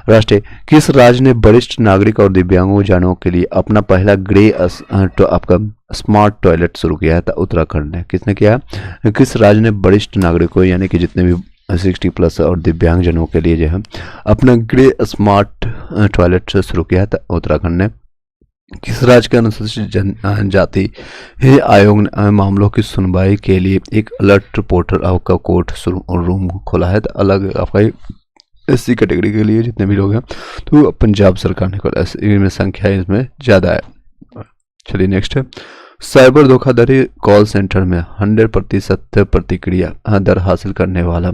राष्ट्रीय किस राज्य ने वरिष्ठ नागरिक और दिव्यांगों जनों के लिए अपना पहला आपका स्मार्ट टॉयलेट शुरू किया है? तो उत्तराखंड ने। किसने किया है? किस राज्य ने वरिष्ठ नागरिकों यानी कि जितने भी 60+ और दिव्यांग जनों के लिए जो है अपना ग्रे स्मार्ट टॉयलेट शुरू किया है? तो उत्तराखंड ने। किस राज्य के अनुसूचित जनजाति आयोग ने मामलों की सुनवाई के लिए एक अलर्ट पोर्टल आपका कोर्ट रूम खोला है? तो अलग आपका SC कैटेगरी के लिए जितने भी लोग हैं तो पंजाब सरकार ने खोला, इनमें संख्या इसमें ज़्यादा है। चलिए नेक्स्ट है, साइबर धोखाधड़ी कॉल सेंटर में 100% प्रतिक्रिया दर हासिल करने वाला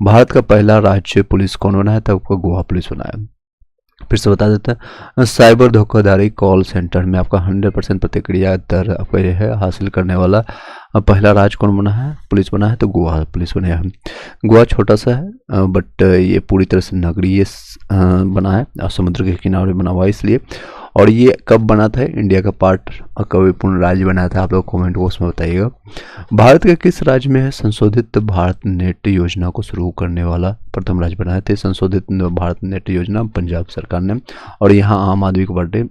भारत का पहला राज्य पुलिस कौन बना है? तो आपको गोवा पुलिस बना है। फिर से बता देते हैं, साइबर धोखाधड़ी कॉल सेंटर में आपका 100% प्रतिक्रिया दर आपका यह है हासिल करने वाला पहला राज्य कौन बना है? पुलिस बना है, तो गोवा पुलिस बना है। गोवा छोटा सा है बट ये पूरी तरह से नगरीय बना है और समुद्र के किनारे बना हुआ है इसलिए। और ये कब बना था? इंडिया का पार्ट और कभी पूर्ण राज्य बना था? आप लोग कमेंट बॉक्स में बताइएगा। भारत के किस राज्य में है संशोधित भारत नेट योजना को शुरू करने वाला प्रथम राज्य बनाए थे? संशोधित भारत नेट योजना पंजाब सरकार ने। और यहाँ आम आदमी पार्टी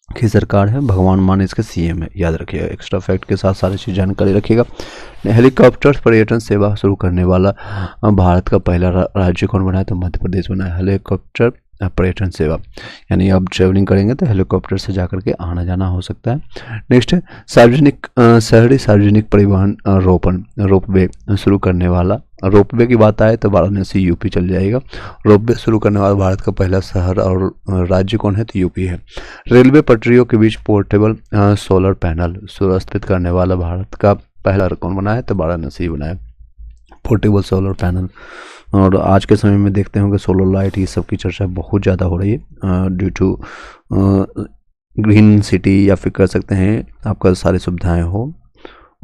की सरकार है, भगवान मान इसके CM है, याद रखिएगा। एक्स्ट्रा फैक्ट के साथ सारी चीज जानकारी रखिएगा। हेलीकॉप्टर पर्यटन सेवा शुरू करने वाला भारत का पहला राज्य कौन बना है? तो मध्य प्रदेश बना है। हेलीकॉप्टर पर्यटन सेवा यानी अब ट्रेवलिंग करेंगे तो हेलीकॉप्टर से जाकर के आना जाना हो सकता है। नेक्स्ट है, शहरी सार्वजनिक परिवहन रोपवे शुरू करने वाला। रोपवे की बात आए तो वाराणसी UP चल जाएगा। रोपवे शुरू करने वाला भारत का पहला शहर और राज्य कौन है? तो UP है। रेलवे पटरियों के बीच पोर्टेबल सोलर पैनल सुव्यवस्थित करने वाला भारत का पहला कौन बना है? तो वाराणसी बना है। Portable solar panel. और आज के समय में देखते होंगे सोलर लाइट ये सब की चर्चा बहुत ज़्यादा हो रही है ड्यू टू ग्रीन सिटी या फिर कर सकते हैं आपका सारी सुविधाएं हो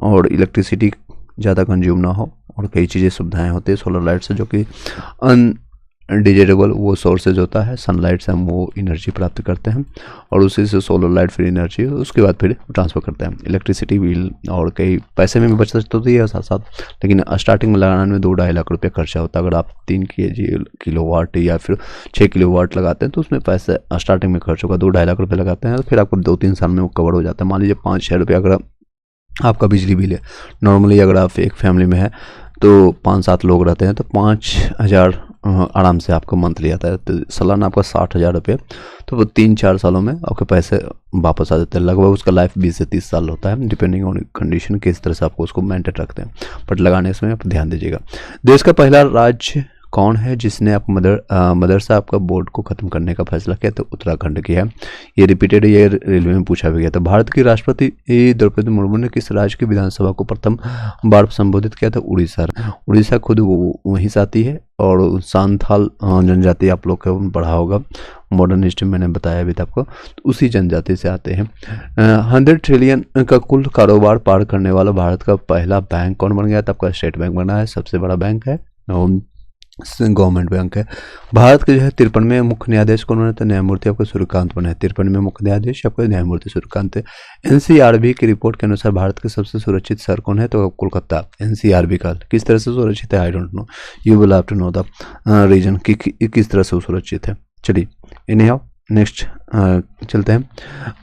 और इलेक्ट्रिसिटी ज़्यादा कंज्यूम ना हो और कई चीज़ें सुविधाएं होती है सोलर लाइट से, जो कि अनडिजेटेबल वो सोर्सेज होता है। सनलाइट से हम वो एनर्जी प्राप्त करते हैं और उसी से सोलर लाइट फिर एनर्जी उसके बाद फिर ट्रांसफ़र करते हैं। इलेक्ट्रिसिटी बिल और कई पैसे में भी बचत होती है साथ साथ, लेकिन स्टार्टिंग में लगाने में 2-2.5 लाख रुपये खर्चा होता है। अगर आप 3 किलोवाट या फिर 6 किलोवाट लगाते हैं तो उसमें पैसे स्टार्टिंग में खर्च होगा। 2-2.5 लाख रुपये लगाते हैं तो फिर आपको 2-3 साल में वो कवर हो जाता है। मान लीजिए 5-6 रुपये अगर आपका बिजली बिल है, नॉर्मली अगर आप एक फैमिली में है तो 5-7 लोग रहते हैं तो 5,000 आराम से आपको मंथली आता है। तो सालाना आपका 60,000 रुपये, तो वो 3-4 सालों में आपके पैसे वापस आ जाते हैं। लगभग उसका लाइफ 20 से 30 साल होता है, डिपेंडिंग ऑन कंडीशन किस तरह से आपको उसको मेंटेन रखते हैं। बट लगाने समय आप ध्यान दीजिएगा। देश का पहला राज्य कौन है जिसने आप मदरसा आपका बोर्ड को खत्म करने का फैसला किया? तो उत्तराखंड किया है। ये रिपीटेड ये रेलवे में पूछा भी गया था। भारत की राष्ट्रपति द्रौपदी मुर्मू ने किस राज्य की विधानसभा को प्रथम बार संबोधित किया था? उड़ीसा। उड़ीसा खुद वहीं से आती है और सांथाल जनजाति आप लोग को पढ़ा होगा, मॉडर्न हिस्ट्री मैंने बताया अभी तक आपको, तो उसी जनजाति से आते हैं। 100 ट्रिलियन का कुल कारोबार पार करने वाला भारत का पहला बैंक कौन बन गया था? आपका स्टेट बैंक बना है, सबसे बड़ा बैंक है, गवर्नमेंट बैंक है। भारत के जो है 53वें मुख्य न्यायाधीश कौन बने? तो न्यायमूर्ति आपको सूर्यकांत बने हैं। 53वें मुख्य न्यायाधीश आपको न्यायमूर्ति सूर्यकांत है। NCRB की रिपोर्ट के अनुसार भारत के सबसे सुरक्षित शहर कौन है? तो कोलकाता। NCRB का किस तरह से सुरक्षित है? I don't know, you will have to know the reason कि किस तरह से सुरक्षित है। चलिए इन्हें आओ नेक्स्ट चलते हैं।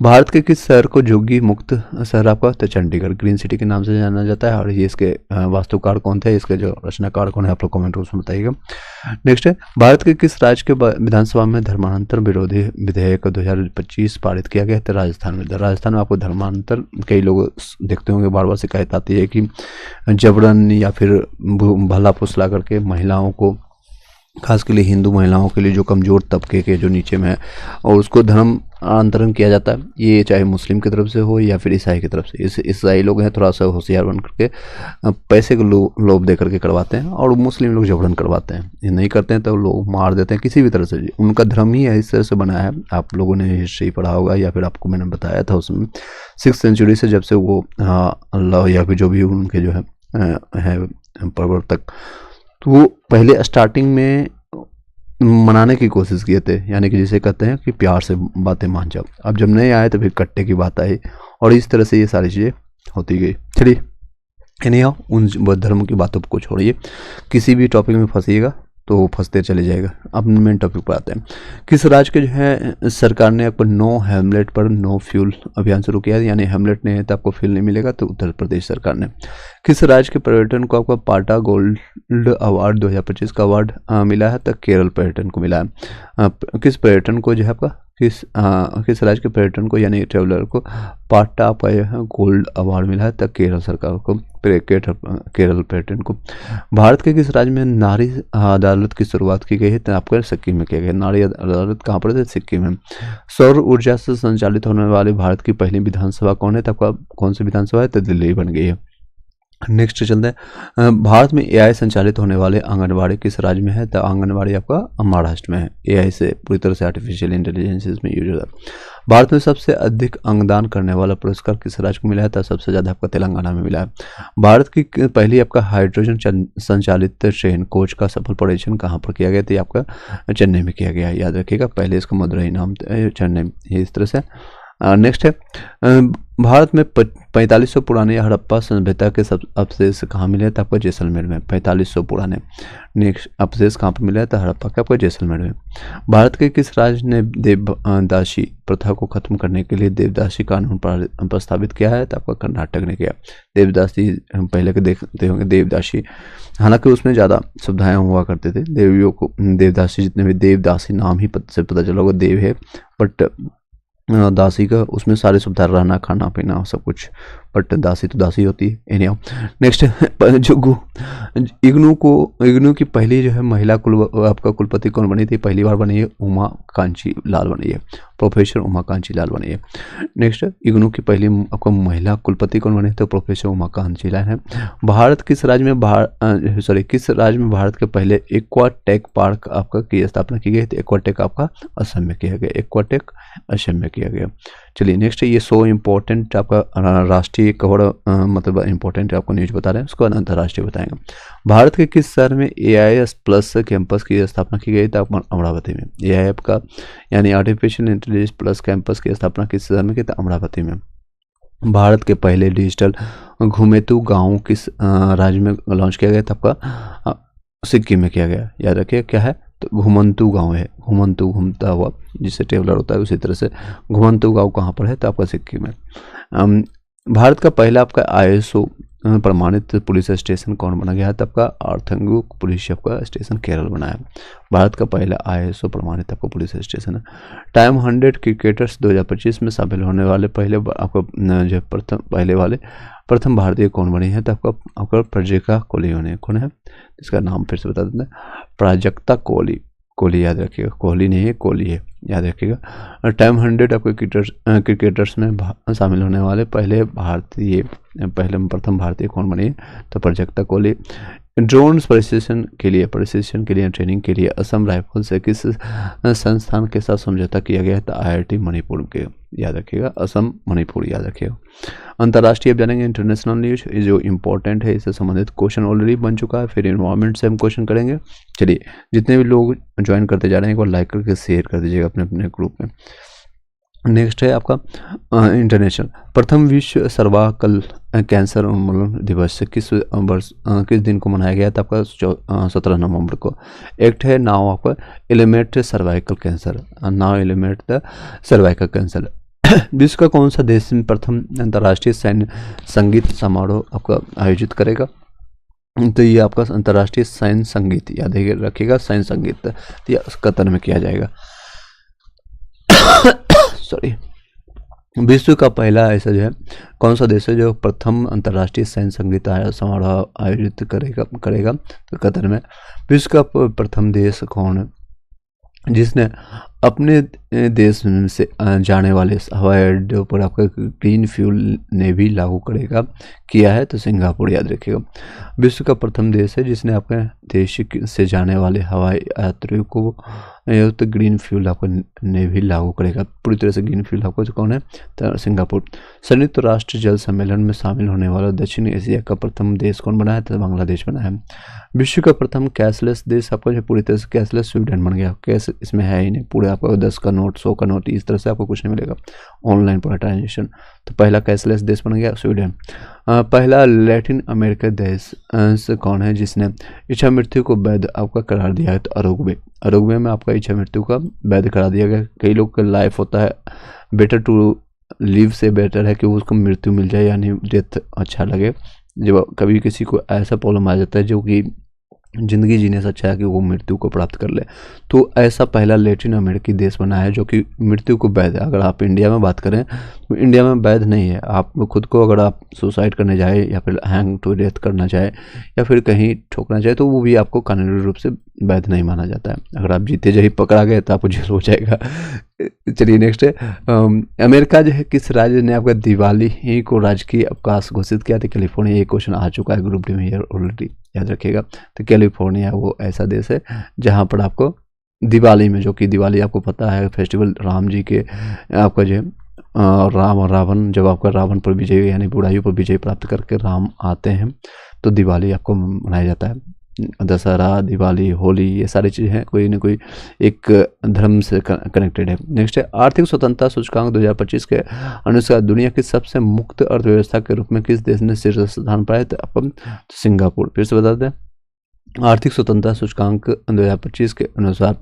भारत के किस शहर को जोगी मुक्त शहर आपका? तो चंडीगढ़ ग्रीन सिटी के नाम से जाना जाता है। और ये इसके वास्तुकार कौन थे, इसके जो रचनाकार कौन है, आप लोग कमेंट बॉक्स में बताइएगा। नेक्स्ट है, भारत के किस राज्य के विधानसभा में धर्मांतर विरोधी विधेयक 2025 पारित किया गया? तो राजस्थान में। राजस्थान में आपको धर्मांतर कई लोग देखते होंगे बार बार शिकायत आती है कि जबरन या फिर भला फुसला करके महिलाओं को, खास के लिए हिंदू महिलाओं के लिए जो कमज़ोर तबके के जो नीचे में है, और उसको धर्म अंतरण किया जाता है। ये चाहे मुस्लिम की तरफ से हो या फिर ईसाई की तरफ से। ईसाई लोग हैं थोड़ा सा होशियार बन करके पैसे को लोभ दे करके करवाते हैं और मुस्लिम लोग जबरन करवाते हैं। ये नहीं करते हैं तो लोग मार देते हैं किसी भी तरह से। उनका धर्म ही इस तरह से बनाया है। आप लोगों ने हिस्ट्री पढ़ा होगा या फिर आपको मैंने बताया था उसमें 6th सेंचुरी से जब से वो अल्लाह या फिर जो भी उनके जो है प्रवर्तक, तो वो पहले स्टार्टिंग में मनाने की कोशिश किए थे, यानी कि जिसे कहते हैं कि प्यार से बातें मान जाओ। अब जब नहीं आए तो फिर कट्टे की बात आई और इस तरह से ये सारी चीज़ें होती गई। चलिए इन्हें उन धर्म की बातों को छोड़िए, किसी भी टॉपिक में फंसिएगा तो फंसते चले जाएगा। अब मेन टॉपिक पर आते हैं। किस राज्य के जो है सरकार ने आपको नो हेमलेट पर नो फ्यूल अभियान शुरू किया, यानी हेमलेट नहीं है तो आपको फ्यूल नहीं मिलेगा, तो उत्तर प्रदेश सरकार ने। किस राज्य के पर्यटन को आपका पाटा गोल्ड अवार्ड 2025 का अवार्ड मिला है, तो केरल पर्यटन को मिला है। किस पर्यटन को जो है आपका किस राज्य के पर्यटन को यानी ट्रेवलर को पाटा गोल्ड अवार्ड मिला है, तब केरल सरकार को केरल पर्यटन को। भारत के किस राज्य में नारी अदालत की शुरुआत की गई है, तो आपका सिक्किम में किया गया। नारी अदालत कहाँ पर है, सिक्किम में। सौर ऊर्जा से संचालित होने वाली भारत की पहली विधानसभा कौन है, तो आपका कौन सी विधानसभा है, तो दिल्ली बन गई है। नेक्स्ट चलते हैं, भारत में एआई संचालित होने वाले आंगनबाड़ी किस राज्य में है, तो आंगनबाड़ी आपका महाराष्ट्र में है। एआई से पूरी तरह से आर्टिफिशियल इंटेलिजेंस इसमें यूज होता है। भारत में सबसे अधिक अंगदान करने वाला पुरस्कार किस राज्य को मिला है, तो सबसे ज़्यादा आपका तेलंगाना में मिला है। भारत की पहली आपका हाइड्रोजन संचालित ट्रेन कोच का सफल परीक्षण कहाँ पर किया गया, तो आपका चेन्नई में किया गया है, याद रखिएगा। पहले इसका मदुरई नाम चेन्नई, इस तरह से। नेक्स्ट है, भारत में 4500 पुराने हड़प्पा सभ्यता के सब अवशेष कहाँ मिले, तो आपको जैसलमेर में। 4500 पुराने नेक्स्ट अवशेष कहाँ पर मिले, तो हड़प्पा के आपको जैसलमेर में। भारत के किस राज्य ने देवदासी प्रथा को खत्म करने के लिए देवदासी कानून प्रस्तावित किया है, तो आपका कर्नाटक ने किया। देवदासी पहले के देखते होंगे, देवदासी, हालांकि उसमें ज़्यादा सुविधाएं हुआ करते थे। देवियों को देवदासी, जितने भी देवदासी नाम ही से पता चला होगा देव है, बट दासी का उसमें सारी सुविधा, रहना खाना पीना सब कुछ, बट दासी तो दासी होती है। एनीहाउ नेक्स्ट जो इग्नू की पहली जो है महिला आपका कुलपति कौन बनी थी, पहली बार बनी है उमा कांची लाल बनी है, प्रोफेसर उमा कांची लाल बनी है। नेक्स्ट इग्नू की पहली आपका महिला कुलपति कौन बनी, तो प्रोफेसर उमा कांची लाल है। भारत किस राज्य में किस राज्य में भारत के पहले एक्वाटेक पार्क आपका की स्थापना की गई थी, एक्वाटेक आपका असम में किया गया, एक्वाटेक असम में किया गया। चलिए नेक्स्ट, ये सो इम्पोर्टेंट आपका राष्ट्रीय कवर मतलब इम्पोर्टेंट आपको न्यूज बता रहे हैं, उसको अंतर्राष्ट्रीय बताएंगे। भारत के किस शहर में AIS प्लस कैंपस की स्थापना की गई, तो अमरावती में। AI का यानी आर्टिफिशियल इंटेलिजेंस प्लस कैंपस की स्थापना किस शहर में की, तो अमरावती में। भारत के पहले डिजिटल घुमेतु गाँव किस राज्य में लॉन्च किया गया था, आपका सिक्किम में किया गया, याद रखिए क्या है, तो घुमंतु गांव है। घुमंतु घूमता हुआ जिससे ट्रेवलर होता है, उसी तरह से घुमंतु गांव कहाँ पर है, तो आपका सिक्किम में। भारत का पहला आपका ISO प्रमाणित पुलिस स्टेशन कौन बना गया है, तो आपका आर्थंगु पुलिस आपका स्टेशन केरल बना है। भारत का पहला ISO प्रमाणित आपका पुलिस स्टेशन है। टाइम 100 क्रिकेटर्स 2025 में शामिल होने वाले पहले आपका जो प्रथम भारतीय कौन बने हैं, तो आपका प्राजक्ता कोहली होने कौन है, इसका नाम फिर से बता देते हैं, प्राजक्ता कोहली। कोहली याद रखिएगा, कोहली नहीं है, कोहली है, याद रखिएगा। टाइम 100 आपके क्रिकेटर्स में शामिल होने वाले प्रथम भारतीय कौन बने, तो प्राजक्ता कोहली। ड्रोन प्रशिक्षण के लिए ट्रेनिंग के लिए असम राइफल से किस संस्थान के साथ समझौता किया गया है, तो IIT मणिपुर के, याद रखिएगा, असम मणिपुर, याद रखिएगा। अंतर्राष्ट्रीय अब जानेंगे इंटरनेशनल न्यूज, जो इंपॉर्टेंट है, इससे संबंधित क्वेश्चन ऑलरेडी बन चुका है, फिर इन्वायरमेंट से हम क्वेश्चन करेंगे। चलिए, जितने भी लोग ज्वाइन करते जा रहे हैं एक बार लाइक करके शेयर कर दीजिएगा अपने अपने ग्रुप में। नेक्स्ट है आपका इंटरनेशनल, प्रथम विश्व सर्वाइकल कैंसर उन्मूलन दिवस किस दिन को मनाया गया था, आपका 17 नवंबर को। एक्ट है नाउ आपका eliminate cervical cancer, now eliminate the cervical cancer. विश्व का कौन सा देश में प्रथम अंतर्राष्ट्रीय सैन्य संगीत समारोह आपका आयोजित करेगा, तो ये आपका अंतर्राष्ट्रीय सैन्य संगीत, याद रखिएगा, सैन्य संगीत तो कतर में किया जाएगा। सॉरी, विश्व का पहला ऐसा जो है कौन सा देश है जो प्रथम अंतर्राष्ट्रीय सैन्य संगीत समारोह आयोजित करेगा, तो कतर में। विश्व का प्रथम देश कौन है जिसने अपने देश से जाने वाले हवाई अड्डों पर आपका ग्रीन फ्यूल नेवी लागू किया है, तो सिंगापुर, याद रखिएगा। विश्व का प्रथम देश है जिसने अपने देश से जाने वाले हवाई यात्रियों को तो ग्रीन फ्यूल आपको नेवी लागू करेगा, पूरी तरह से ग्रीन फ्यूल आपको, जो कौन है, तो सिंगापुर। संयुक्त राष्ट्र जल सम्मेलन में शामिल होने वाला दक्षिण एशिया का प्रथम देश कौन बना है, तो बांग्लादेश बना है। विश्व का प्रथम कैशलेस देश आपको जो पूरी तरह से कैशलेस, स्वीडन बन गया। कैश इसमें है ही नहीं, पूरा आपको 10 का नोट, 100 का नोट, इस तरह से आपको कुछ नहीं मिलेगा, ऑनलाइन पूरा ट्रांजेक्शन। तो पहला कैशलेस देश बन गया स्वीडन। पहला लैटिन अमेरिका देश से कौन है जिसने इच्छा मृत्यु को वैध आपका करार दिया है? तो अरुग्वे। अरुग्वे में आपका इच्छा मृत्यु का वैध करार दिया गया। कई लोग का लाइफ होता है बेटर टू लिव से बेटर है कि उसको मृत्यु मिल जाए, यानी डेथ अच्छा लगे। जब कभी किसी को ऐसा प्रॉब्लम आ जाता है जो कि ज़िंदगी जीने से अच्छा है कि वो मृत्यु को प्राप्त कर ले, तो ऐसा पहला लैटिन अमेरिकी देश बना है जो कि मृत्यु को वैध है। अगर आप इंडिया में बात करें तो इंडिया में वैध नहीं है। आप खुद को अगर आप सुसाइड करने जाए या फिर हैंग टू डेथ करना चाहे या फिर कहीं ठोकना चाहे तो वो भी आपको कानूनी रूप से वैध नहीं माना जाता है। अगर आप जीते जी पकड़ा गए तो आपको जेल हो जाएगा। चलिए नेक्स्ट है, अमेरिका जो है किस राज्य ने आपका दिवाली ही को राजकीय अवकाश घोषित किया था? कैलिफोर्निया। ये क्वेश्चन आ चुका है ग्रुप डी में ऑलरेडी, याद रखिएगा। तो कैलिफोर्निया वो ऐसा देश है जहाँ पर आपको दिवाली में, जो कि दिवाली आपको पता है फेस्टिवल राम जी के आपका जो राम और रावण, जब आपका रावण पर विजय यानी बुराई पर विजय प्राप्त करके राम आते हैं तो दिवाली आपको मनाया जाता है। दशहरा, दिवाली, होली, ये सारी चीज़ें कोई ना कोई एक धर्म से कनेक्टेड है। नेक्स्ट है, आर्थिक स्वतंत्रता सूचकांक 2025 के अनुसार दुनिया की सबसे मुक्त अर्थव्यवस्था के रूप में किस देश ने शीर्ष स्थान पाया? तो अपन सिंगापुर। फिर से बता दें, आर्थिक स्वतंत्रता सूचकांक 2025 के अनुसार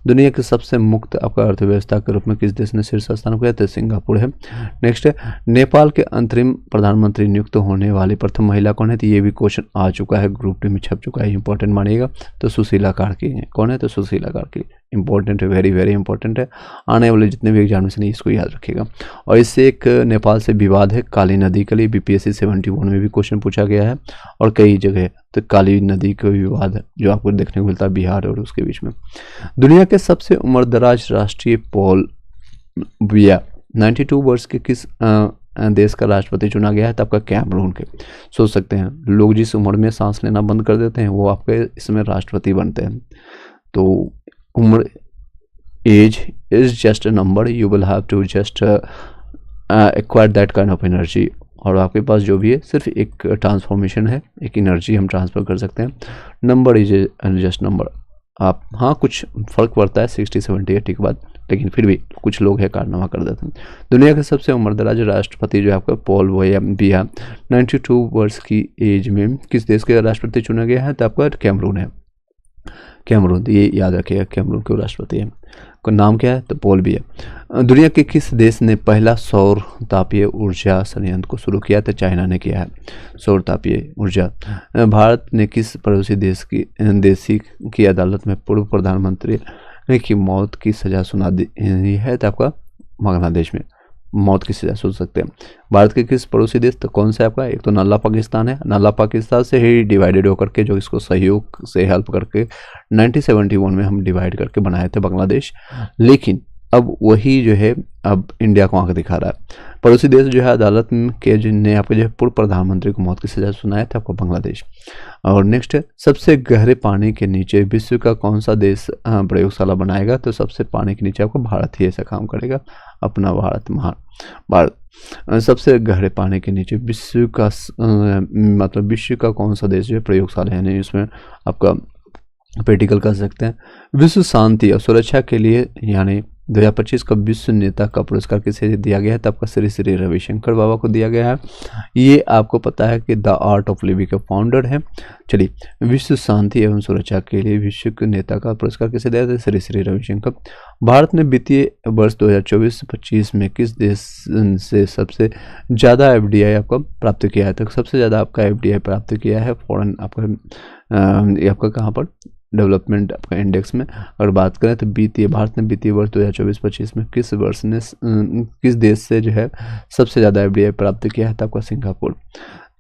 दुनिया की सबसे मुक्त आपका अर्थव्यवस्था के रूप में किस देश ने शीर्ष स्थान पाया? तो सिंगापुर है। नेक्स्ट है, नेपाल के अंतरिम प्रधानमंत्री नियुक्त होने वाली प्रथम महिला कौन है? तो ये भी क्वेश्चन आ चुका है, ग्रुप डी में छप चुका है, इंपॉर्टेंट मानिएगा। तो सुशीला कार्की है। कौन है? तो सुशीला कार्की। इंपॉर्टेंट है, वेरी वेरी इंपॉर्टेंट है। आने वाले जितने भी एग्जामिनेशन है इसको याद रखिएगा। और इससे एक नेपाल से विवाद है काली नदी के लिए, BPSC 71 में भी क्वेश्चन पूछा गया है और कई जगह। तो काली नदी का विवाद है जो आपको देखने को मिलता है बिहार और उसके बीच में। दुनिया के सबसे उम्रदराज राष्ट्रीय पॉल बिया 92 वर्ष के किस देश का राष्ट्रपति चुना गया है? तो आपका कैमरून के। सोच सकते हैं लोग जिस उम्र में सांस लेना बंद कर देते हैं वो आपके इसमें राष्ट्रपति बनते हैं। तो उम्र, age is just a number, you will have to just acquire that kind of energy. और आपके पास जो भी है सिर्फ एक ट्रांसफॉर्मेशन है, एक एनर्जी हम ट्रांसफ़र कर सकते हैं। Number is just number. आप हाँ कुछ फ़र्क पड़ता है 60, 70, 80 के बाद, लेकिन फिर भी कुछ लोग है कारनामा कर देते हैं। दुनिया के सबसे उम्रदराज राष्ट्रपति जो है आपका पॉल बिया 92 वर्ष की एज में किस देश के राष्ट्रपति चुना गया है? तो आपका कैमरून है। कैमरून, ये याद रखिएगा, कैमरून के राष्ट्रपति है। का नाम क्या है? तो पॉल बिया। दुनिया के किस देश ने पहला सौर तापीय ऊर्जा संयंत्र को शुरू किया? तो चाइना ने किया है सौर तापीय ऊर्जा। भारत ने किस पड़ोसी देशी की अदालत में पूर्व प्रधानमंत्री की मौत की सजा सुना दी है? तो आपका बांग्लादेश में मौत की सजा सुन सकते हैं। भारत के किस पड़ोसी देश? तो कौन सा आपका? एक तो नाला पाकिस्तान है, नाला पाकिस्तान से ही डिवाइडेड होकर के जो इसको सहयोग से हेल्प करके 1971 में हम डिवाइड करके बनाए थे बांग्लादेश, लेकिन अब वही जो है अब इंडिया को आंख दिखा रहा है। पड़ोसी देश जो है अदालत के जिनने आपके जो है पूर्व प्रधानमंत्री को मौत की सजा सुनाया था आपको बांग्लादेश। और नेक्स्ट है, सबसे गहरे पानी के नीचे विश्व का कौन सा देश प्रयोगशाला बनाएगा? तो सबसे पानी के नीचे आपको भारत ही ऐसा काम करेगा, अपना भारत, महान भारत। सबसे गहरे पानी के नीचे विश्व का मतलब विश्व का कौन सा देश जो है प्रयोगशाला, यानी इसमें आपका प्रैक्टिकल कर सकते हैं। विश्व शांति और सुरक्षा के लिए यानी 2025 का विश्व नेता का पुरस्कार किसे दिया गया है? तो आपका श्री श्री रविशंकर बाबा को दिया गया है। ये आपको पता है कि द आर्ट ऑफ लिविंग के फाउंडर है। चलिए, विश्व शांति एवं सुरक्षा के लिए विश्व के नेता का पुरस्कार किसे दिया था? श्री श्री रविशंकर। भारत ने वित्तीय वर्ष 2024-25 में किस देश से सबसे ज़्यादा FDI आपका प्राप्त किया है? तो सबसे ज़्यादा आपका FDI प्राप्त किया है फॉरेन आपका कहाँ पर? डेवलपमेंट आपका इंडेक्स में। अगर बात करें तो भारत ने वित्तीय वर्ष 2024-25 में किस देश से जो है सबसे ज़्यादा FDI प्राप्त किया है? तो आपका सिंगापुर।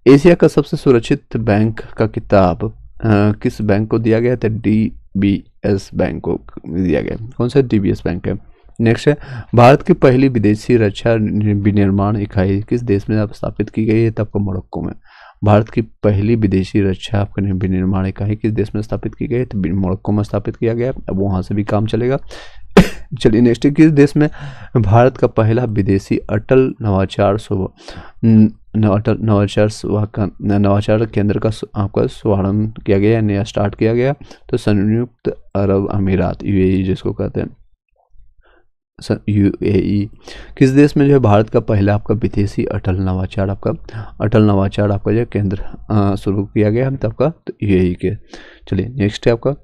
एशिया का सबसे सुरक्षित बैंक का खिताब किस बैंक को दिया गया? तो DBS बैंक को दिया गया। कौन सा? DBS बैंक है। नेक्स्ट है, भारत की पहली विदेशी रक्षा विनिर्माण इकाई किस देश में स्थापित की गई है? तो आपको मोरक्को में। भारत की पहली विदेशी रक्षा विनिर्माण इकाई किस देश में स्थापित की गई? तो मोरक्को में स्थापित किया गया। अब वहाँ से भी काम चलेगा। चलिए नेक्स्ट, किस देश में भारत का पहला विदेशी अटल नवाचार केंद्र का आपका शुभारंभ किया गया, नया स्टार्ट किया गया? तो संयुक्त अरब अमीरात, UAE जिसको कहते हैं। UAE। किस देश में जो है भारत का पहला आपका विदेशी अटल नवाचार आपका जो केंद्र शुरू किया गया है आपका, तो UAE के। चलिए नेक्स्ट है आपका,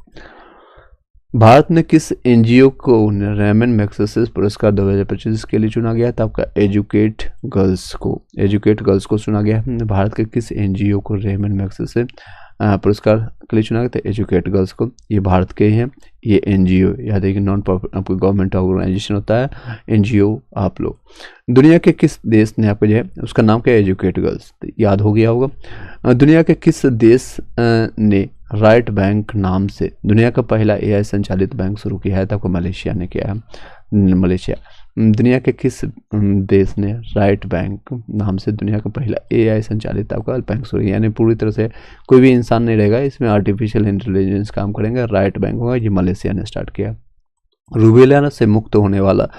भारत ने किस NGO को रेमन मैग्सेसे पुरस्कार 2025 के लिए चुना गया था? आपका एजुकेट गर्ल्स को चुना गया है। भारत के किस NGO को रेमन मैग्सेसे पुरस्कार के लिए चुना गया था? एजुकेट गर्ल्स को। ये भारत के ही हैं। ये NGO याद है कि नॉन प्रॉफिट आपको गवर्नमेंट ऑर्गेनाइजेशन होता है, NGO आप लोग। दुनिया के किस देश ने आपको जो है उसका नाम क्या है? एजुकेट गर्ल्स, तो याद हो गया होगा। दुनिया के किस देश ने राइट बैंक नाम से दुनिया का पहला AI संचालित बैंक शुरू किया है? तो आपको मलेशिया ने किया है, मलेशिया। दुनिया के किस देश ने राइट बैंक नाम से दुनिया का पहला AI संचालित आपका बैंक शुरू किया? यानी पूरी तरह से कोई भी इंसान नहीं रहेगा इसमें, आर्टिफिशियल इंटेलिजेंस काम करेंगे, राइट बैंक होगा। ये मलेशिया ने स्टार्ट किया। रूबेला से मुक्त होने वाला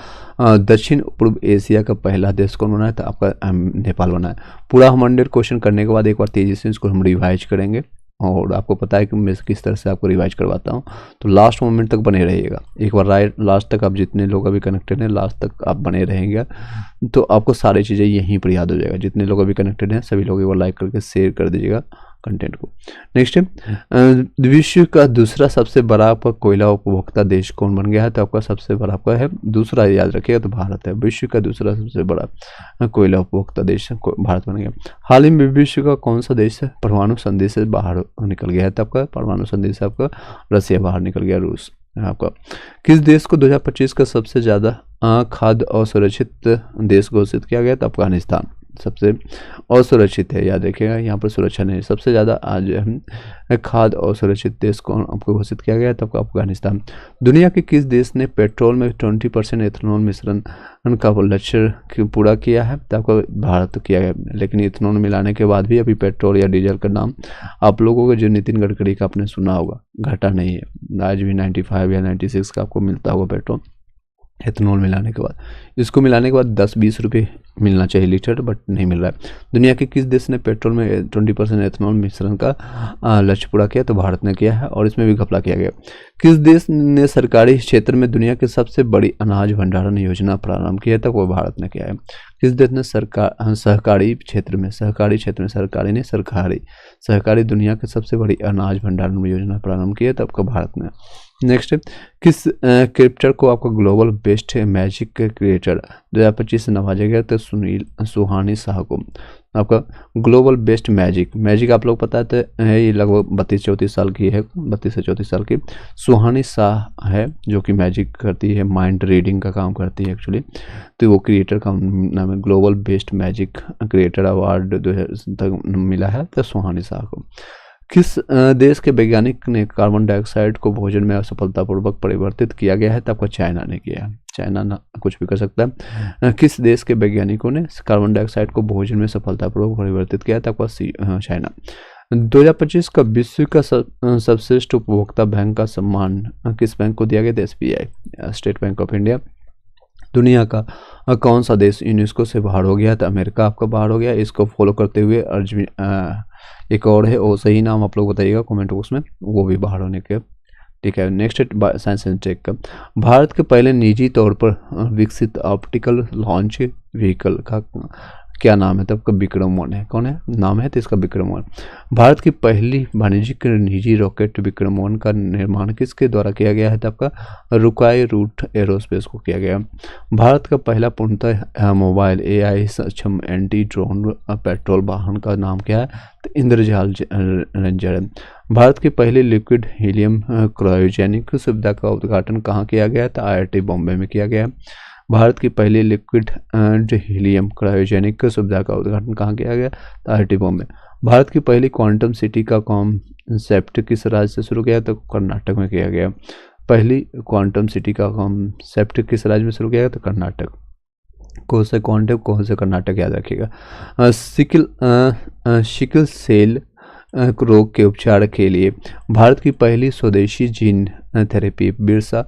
दक्षिण पूर्व एशिया का पहला देश कौन बना है? तो आपका नेपाल बना है। पूरा 100 क्वेश्चन करने के बाद एक बार तेजी से इसको हम रिवाइज करेंगे, और आपको पता है कि मैं किस तरह से आपको रिवाइज करवाता हूँ, तो लास्ट मोमेंट तक बने रहिएगा। एक बार लास्ट तक आप जितने लोग अभी कनेक्टेड हैं लास्ट तक आप बने रहेंगे, तो आपको सारी चीज़ें यहीं पर याद हो जाएगा। जितने लोग अभी कनेक्टेड हैं सभी लोग एक बार लाइक करके शेयर कर दीजिएगा कंटेंट को। नेक्स्ट विश्व का दूसरा सबसे बड़ा आपका कोयला उपभोक्ता देश कौन बन गया है? तो आपका सबसे बड़ा आपका है दूसरा, याद रखिएगा, तो भारत है। विश्व का दूसरा सबसे बड़ा कोयला उपभोक्ता देश भारत बन गया। हाल ही में विश्व का कौन सा देश परमाणु संधि से बाहर निकल गया है? तो आपका परमाणु संधि से आपका रसिया बाहर निकल गया, रूस आपका। किस देश को 2025 का सबसे ज़्यादा खाद्य असुरक्षित देश घोषित किया गया? तो अफगानिस्तान सबसे असुरक्षित है, याद रखिएगा, यहाँ पर सुरक्षा नहीं। सबसे ज़्यादा आज खाद्य असुरक्षित देश को आपको घोषित किया गया, तब अफगानिस्तान। दुनिया के किस देश ने पेट्रोल में 20% एथेनॉल मिश्रण का लक्ष्य पूरा किया है? तो आपका भारत किया गया। लेकिन इथेनॉल मिलाने के बाद भी अभी पेट्रोल या डीजल का नाम आप लोगों को जो नितिन गडकरी का आपने सुना होगा, घटा नहीं है। आज भी 95 या 96 का आपको मिलता होगा पेट्रोल एथेनॉल मिलाने के बाद। इसको मिलाने के बाद 10-20 रुपये मिलना चाहिए लीटर, बट नहीं मिल रहा है। दुनिया के किस देश ने पेट्रोल में 20% एथेनॉल मिश्रण का लक्ष्य पूरा किया? तो भारत ने किया है, और इसमें भी घपला किया गया। किस देश ने सरकारी क्षेत्र में दुनिया की सबसे बड़ी अनाज भंडारण योजना प्रारंभ की है? तो वो भारत ने किया है। किस देश ने सहकारी क्षेत्र में सरकारी दुनिया की सबसे बड़ी अनाज भंडारण योजना प्रारंभ की है? तो आपका भारत ने। नेक्स्ट, किस क्रिकेटर को आपका ग्लोबल बेस्ट मैजिक क्रिएटर 2025 से नवाजा गया? तो सुहानी शाह को आपका ग्लोबल बेस्ट मैजिक आप लोग पता है, ये लगभग 32-34 साल की है, 32 से 34 साल की सुहानी शाह है, जो कि मैजिक करती है, माइंड रीडिंग का काम करती है एक्चुअली। तो वो क्रिएटर का नाम है, global best magic creator award 2000 तक मिला है तो सुहानी शाह को। किस देश के वैज्ञानिक ने कार्बन डाइऑक्साइड को भोजन में सफलतापूर्वक परिवर्तित किया गया है? तो आपको चाइना ने किया है। चाइना ना कुछ भी कर सकता है। किस देश के वैज्ञानिकों ने कार्बन डाइऑक्साइड को भोजन में सफलतापूर्वक परिवर्तित किया है? तो आपका चाइना। 2025 का विश्व का सर्वश्रेष्ठ उपभोक्ता बैंक का सम्मान किस बैंक को दिया गया? तो SBI, state bank of India. दुनिया का कौन सा देश यूनेस्को से बाहर हो गया? तो अमेरिका आपका बाहर हो गया। इसको फॉलो करते हुए एक और है, वो सही नाम आप लोग बताइएगा कमेंट बॉक्स में, वो भी बाहर होने के। ठीक है, नेक्स्ट है साइंस एंड टेक का। भारत के पहले निजी तौर पर विकसित ऑप्टिकल लॉन्च व्हीकल का क्या नाम है? तो आपका विक्रम-1 है। कौन है नाम है? तो इसका विक्रम-1। भारत की पहली वाणिज्यिक निजी रॉकेट विक्रम-1 का निर्माण किसके द्वारा किया गया है? तो आपका रुकाई रूट एरोस्पेस को किया गया। भारत का पहला पूर्णतः मोबाइल AI सक्षम एंटी ड्रोन पेट्रोल वाहन का नाम क्या है? तो इंद्रजाल रेंजर है। भारत की पहली लिक्विड हीलियम क्रायोजेनिक सुविधा का उद्घाटन कहाँ किया गया? तो IIT बॉम्बे में किया गया। भारत की पहली लिक्विड हीलियम क्रायोजेनिक सुविधा का उद्घाटन कहाँ किया गया? तो IIT बॉम्बे। भारत की पहली क्वांटम सिटी का कॉन्सेप्ट किस राज्य से शुरू किया? तो कर्नाटक में किया गया। पहली क्वांटम सिटी का कॉन्सेप्ट किस राज्य में शुरू किया गया? तो कर्नाटक। कौन से क्वांटम, कौन से कर्नाटक, याद रखिएगा। सिकल सेल रोग के उपचार के लिए भारत की पहली स्वदेशी जीन थेरेपी बिरसा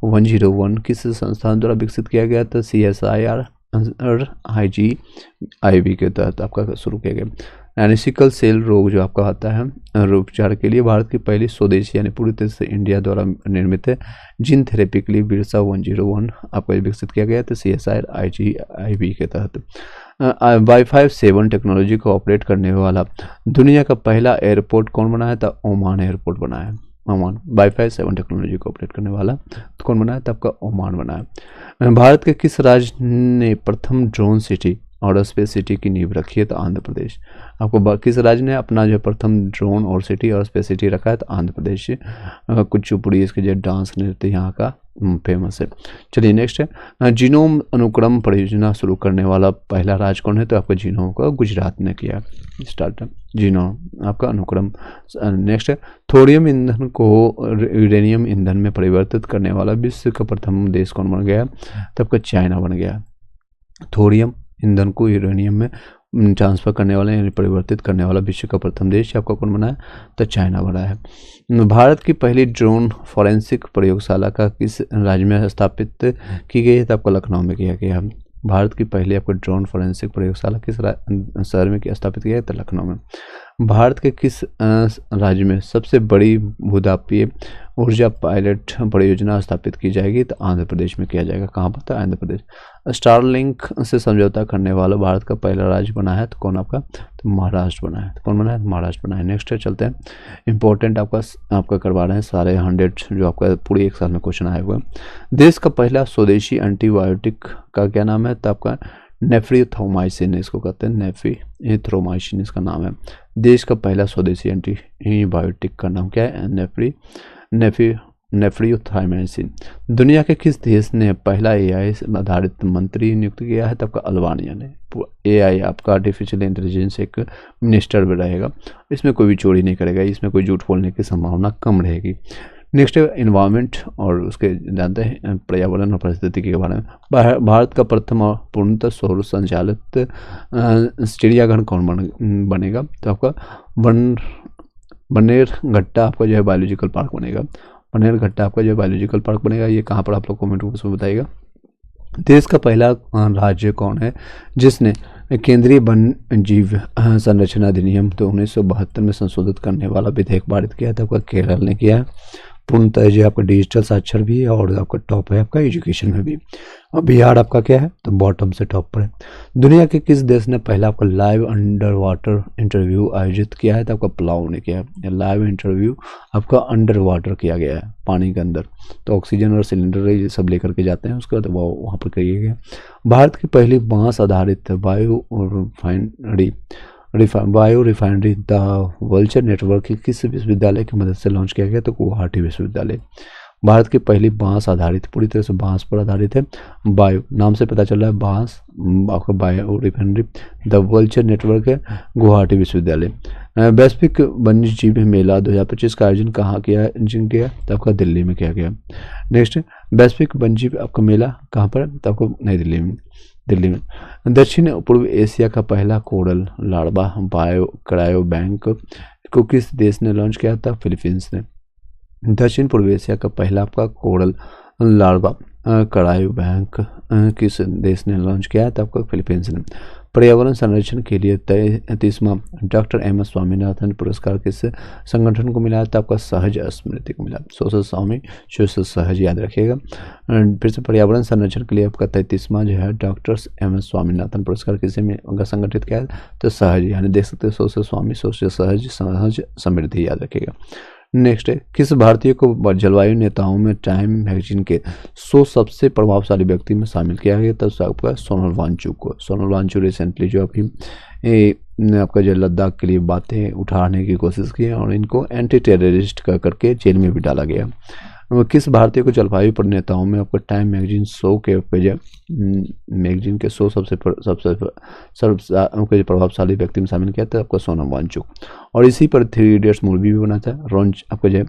101 किस संस्थान द्वारा विकसित किया गया? तो CSIR IGIV के तहत आपका शुरू किया गया। यानी सिकल सेल रोग जो आपका आता है उपचार के लिए भारत की पहली स्वदेशी यानी पूरी तरह से इंडिया द्वारा निर्मित है जीन थेरेपी के लिए बिरसा 101 आपका विकसित किया गया था CSIR IGIV के तहत। वाईफाई 7 टेक्नोलॉजी को ऑपरेट करने वाला दुनिया का पहला एयरपोर्ट कौन बनाया था? ओमान एयरपोर्ट बनाया। ओमान वाईफाई 7 टेक्नोलॉजी को ऑपरेट करने वाला तो कौन बनाया था? आपका ओमान बनाया। भारत के किस राज्य ने प्रथम ड्रोन सिटी और स्पेस सिटी की नींव रखी है? तो आंध्र प्रदेश। आपको किस राज्य ने अपना जो प्रथम ड्रोन और सिटी और स्पेस सिटी रखा है? तो आंध्र प्रदेश। कुचिपुड़ी इसके जो डांस नृत्य यहाँ का फेमस है। चलिए नेक्स्ट है जीनोम अनुक्रम परियोजना शुरू करने वाला पहला राज्य कौन है? तो आपका जीनोम का गुजरात ने किया स्टार्ट जीनोम आपका अनुक्रम। नेक्स्ट है थोरियम ईंधन को यूरेनियम ईंधन में परिवर्तित करने वाला विश्व का प्रथम देश कौन बन गया? तो आपका चाइना बन गया। थोरियम ईंधन को यूरेनियम में ट्रांसफर करने वाला यानी परिवर्तित करने वाला विश्व का प्रथम देश आपका कौन बना है? तो चाइना बना है। भारत की पहली ड्रोन फॉरेंसिक प्रयोगशाला का किस राज्य में स्थापित की गई है? तो आपको लखनऊ में किया गया। भारत की पहली आपको ड्रोन फॉरेंसिक प्रयोगशाला किस शहर में स्थापित किया है? तो लखनऊ में। भारत के किस राज्य में सबसे बड़ी भूतापीय ऊर्जा पायलट परियोजना स्थापित की जाएगी? तो आंध्र प्रदेश में किया जाएगा। कहाँ पर? तो आंध्र प्रदेश। स्टारलिंक से समझौता करने वाला भारत का पहला राज्य बना है तो कौन आपका? तो महाराष्ट्र बना है। तो कौन बना है? महाराष्ट्र बना है। नेक्स्ट चलते हैं इंपॉर्टेंट आपका करवा रहे हैं सारे 100 जो आपका पूरी एक साल में क्वेश्चन आए हुए। देश का पहला स्वदेशी एंटीबायोटिक का क्या नाम है? तो आपका नेफ्रीथ्रोमाइसिन इसको कहते हैं। नेफ्रीथ्रोमाइसिन इसका नाम है। देश का पहला स्वदेशी एंटीबायोटिक का नाम क्या है? नेफ्रीथ्रोमाइसिन। दुनिया के किस देश ने पहला AI आधारित मंत्री नियुक्त किया है? तो आपका अल्बानिया ने। AI आपका आर्टिफिशियल इंटेलिजेंस एक मिनिस्टर भी रहेगा। इसमें कोई भी चोरी नहीं करेगा, इसमें कोई झूठ बोलने की संभावना कम रहेगी। नेक्स्ट है इन्वायरमेंट और उसके जानते हैं पर्यावरण और परिस्थिति के बारे में। भारत का प्रथम और पूर्णतः सौर संचालित चिड़ियाघर कौन बनेगा? तो आपका बनेरघट्टा आपका जो है बायोलॉजिकल पार्क बनेगा। बनेरघट्टा आपका जो बायोलॉजिकल पार्क बनेगा ये कहाँ पर? आप लोग कमेंट बॉक्स में बताइएगा। देश का पहला राज्य कौन है जिसने केंद्रीय वन जीव संरक्षण अधिनियम तो 1972 में संशोधित करने वाला विधेयक पारित किया था? आपका केरल ने किया है। पूर्णतः जो आपका डिजिटल साक्षर भी है और आपका टॉप है आपका एजुकेशन में भी। और बिहार आपका क्या है? तो बॉटम से टॉप पर है। दुनिया के किस देश ने पहला आपका लाइव अंडर वाटर इंटरव्यू आयोजित किया है? तो आपका पलाऊ ने किया है। लाइव इंटरव्यू आपका अंडर वाटर किया गया है, पानी के अंदर। तो ऑक्सीजन और सिलेंडर ये सब लेकर के जाते हैं, उसके बाद वो वहाँ पर किया गया। भारत की पहली बांस आधारित bio refinery the vulture network किस विश्वविद्यालय की मदद से लॉन्च किया गया? तो गुवाहाटी विश्वविद्यालय। भारत की पहली बांस आधारित, पूरी तरह से बांस पर आधारित है, बायो नाम से पता चल रहा है बांस आपका bio refinery the vulture network है गुवाहाटी विश्वविद्यालय। वैश्विक वन्यजीव मेला 2025 का आयोजन कहाँ किया? तो आपका दिल्ली में किया गया। नेक्स्ट वैश्विक वन्यजीव आपका मेला कहाँ पर? तो आपको नई दिल्ली में। दक्षिण पूर्व एशिया का पहला कोरल लार्वा क्रायो बैंक को किस देश ने लॉन्च किया था? फिलीपींस ने। दक्षिण पूर्व एशिया का पहला आपका कोरल लार्वा क्रायो बैंक किस देश ने लॉन्च किया था? आपका फिलीपींस ने। पर्यावरण संरक्षण के लिए 33वां डॉक्टर MS स्वामीनाथन पुरस्कार किस संगठन को मिला था? आपका सहज स्मृति को मिला। सोशल सहज याद रखिएगा। फिर से पर्यावरण संरक्षण के लिए आपका 33वां जो है डॉक्टर MS स्वामीनाथन पुरस्कार किसे संगठित किया है? तो सहज यानी देख सकते हैं सोशल सहज समृद्धि याद रखिएगा। नेक्स्ट है किस भारतीय को जलवायु नेताओं में टाइम मैगजीन के 100 सबसे प्रभावशाली व्यक्ति में शामिल किया गया? तब आपका सोनल वांगचुक को। सोनल वांगचुक रिसेंटली जो अभी आपका जो लद्दाख के लिए बातें उठाने की कोशिश की और इनको एंटी टेररिस्ट का करके जेल में भी डाला गया। किस भारतीय को जलवायु पर नेताओं में आपका टाइम मैगजीन 100 के मैगजीन के 100 सबसे प्रभावशाली व्यक्ति में शामिल किया था? आपका सोनम वांगचुक। और इसी पर 3 इडियट्स मूवी भी बना था। रॉन्च आपका जो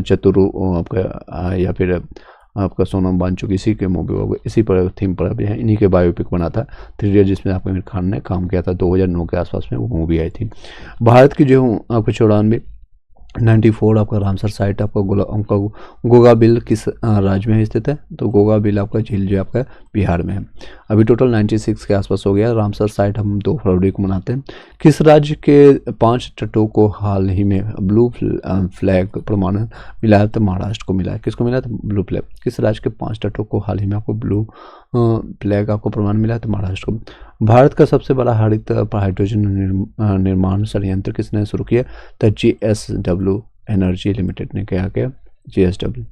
चतुरु आपका या फिर आपका सोनम वांगचुक इसी के मूवी होगा, इसी पर थीम पर अभी है, इन्हीं के बायोपिक बना था 3 इडियट जिसमें आपका आमिर खान ने काम किया था। 2009 के आसपास में वो मूवी आई थी। भारत की जो आपको 94 94 आपका रामसर साइट आपका गोगाबिल किस राज्य में स्थित है? तो गोगाबिल आपका झील जो आपका बिहार में है। अभी टोटल 96 के आसपास हो गया। रामसर साइट हम 2 फरवरी को मनाते हैं। किस राज्य के 5 तटों को हाल ही में ब्लू फ्लैग प्रमाणन मिला है? तो महाराष्ट्र को मिला है। किसको मिला? तो ब्लू फ्लैग। किस राज्य के 5 तटों को हाल ही में आपको ब्लू फ्लैग आपको प्रमाण मिला है? तो महाराष्ट्र को। भारत का सबसे बड़ा हरित हाइड्रोजन निर्माण संयंत्र किसने शुरू किया? तो JSW एनर्जी लिमिटेड ने क्या किया? JSW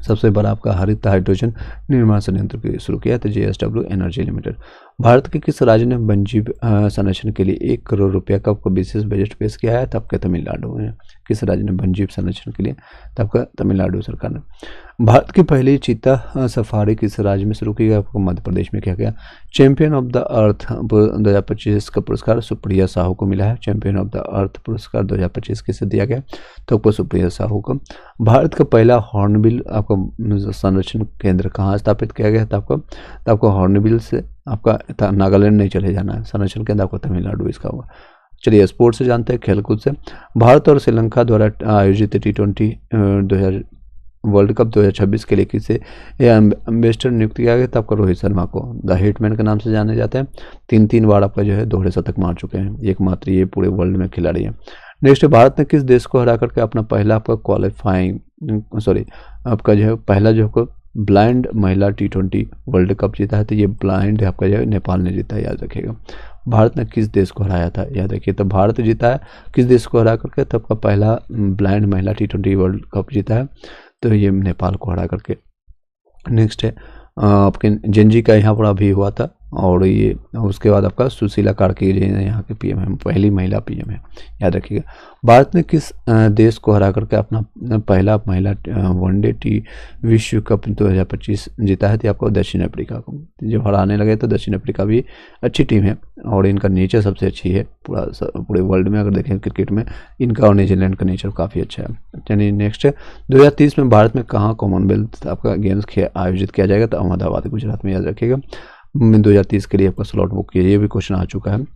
सबसे बड़ा आपका हरित हाइड्रोजन निर्माण संयंत्र शुरू किया था JSW एनर्जी लिमिटेड। भारत के किस राज्य ने वन्यजीव संरक्षण के लिए 1 करोड़ रुपया का आपको विशेष बजट पेश किया है? तब का तमिलनाडु में। किस राज्य ने वन्यजीव संरक्षण के लिए? तब का तमिलनाडु सरकार ने। भारत की पहली चीता सफारी किस राज्य में शुरू की गई? आपको मध्य प्रदेश में किया गया। चैंपियन ऑफ द अर्थ 2025 का पुरस्कार सुप्रिया साहू को मिला है। चैंपियन ऑफ द अर्थ पुरस्कार 2025 किसे दिया गया? तो आपको सुप्रिया साहू को। भारत का पहला हॉर्नबिल आपका संरक्षण केंद्र कहाँ स्थापित किया गया था? आपको हॉर्नबिल से आपका नागालैंड नहीं चले जाना है। संरक्षण केंद्र आपको तमिलनाडु इसका होगा। चलिए स्पोर्ट्स से जानते हैं, खेलकूद से। भारत और श्रीलंका द्वारा आयोजित T20 वर्ल्ड कप 2026 के लिए किसे एम्बेसडर नियुक्त किया गया था? आपका रोहित शर्मा को। द हिटमैन के नाम से जाने जाते हैं। 3 बार आपका जो है दोहरे शतक मार चुके हैं। एकमात्र ये पूरे वर्ल्ड में खिलाड़ी है। नेक्स्ट, भारत ने किस देश को हरा करके अपना पहला आपका आपका जो है पहला जो आपको ब्लाइंड महिला T20 वर्ल्ड कप जीता है? तो ये ब्लाइंड आपका जो है नेपाल ने जीता है, याद रखिएगा। भारत ने किस देश को हराया था? याद रखिए। तो भारत जीता है किस देश को हरा करके? तो आपका पहला ब्लाइंड महिला T20 वर्ल्ड कप जीता है, तो ये नेपाल को हरा करके। नेक्स्ट है आपके जेनजी का यहाँ पर अभी हुआ था, और ये उसके बाद आपका सुशीला कार्की यहाँ के PM है, पहली महिला PM है, याद रखिएगा। भारत ने किस देश को हरा करके अपना पहला महिला वनडे विश्व कप 2025 जीता है? तो आपको दक्षिण अफ्रीका को। जो हराने लगे तो दक्षिण अफ्रीका भी अच्छी टीम है, और इनका नेचर सबसे अच्छी है पूरे वर्ल्ड में। अगर देखें क्रिकेट में इनका और न्यूजीलैंड का नेचर काफ़ी अच्छा है। चलिए नेक्स्ट है 2030 में भारत में कहाँ कॉमनवेल्थ आपका गेम्स आयोजित किया जाएगा? तो अहमदाबाद गुजरात में, याद रखिएगा। 2030 के लिए आपका स्लॉट बुक किया, ये भी क्वेश्चन आ चुका है।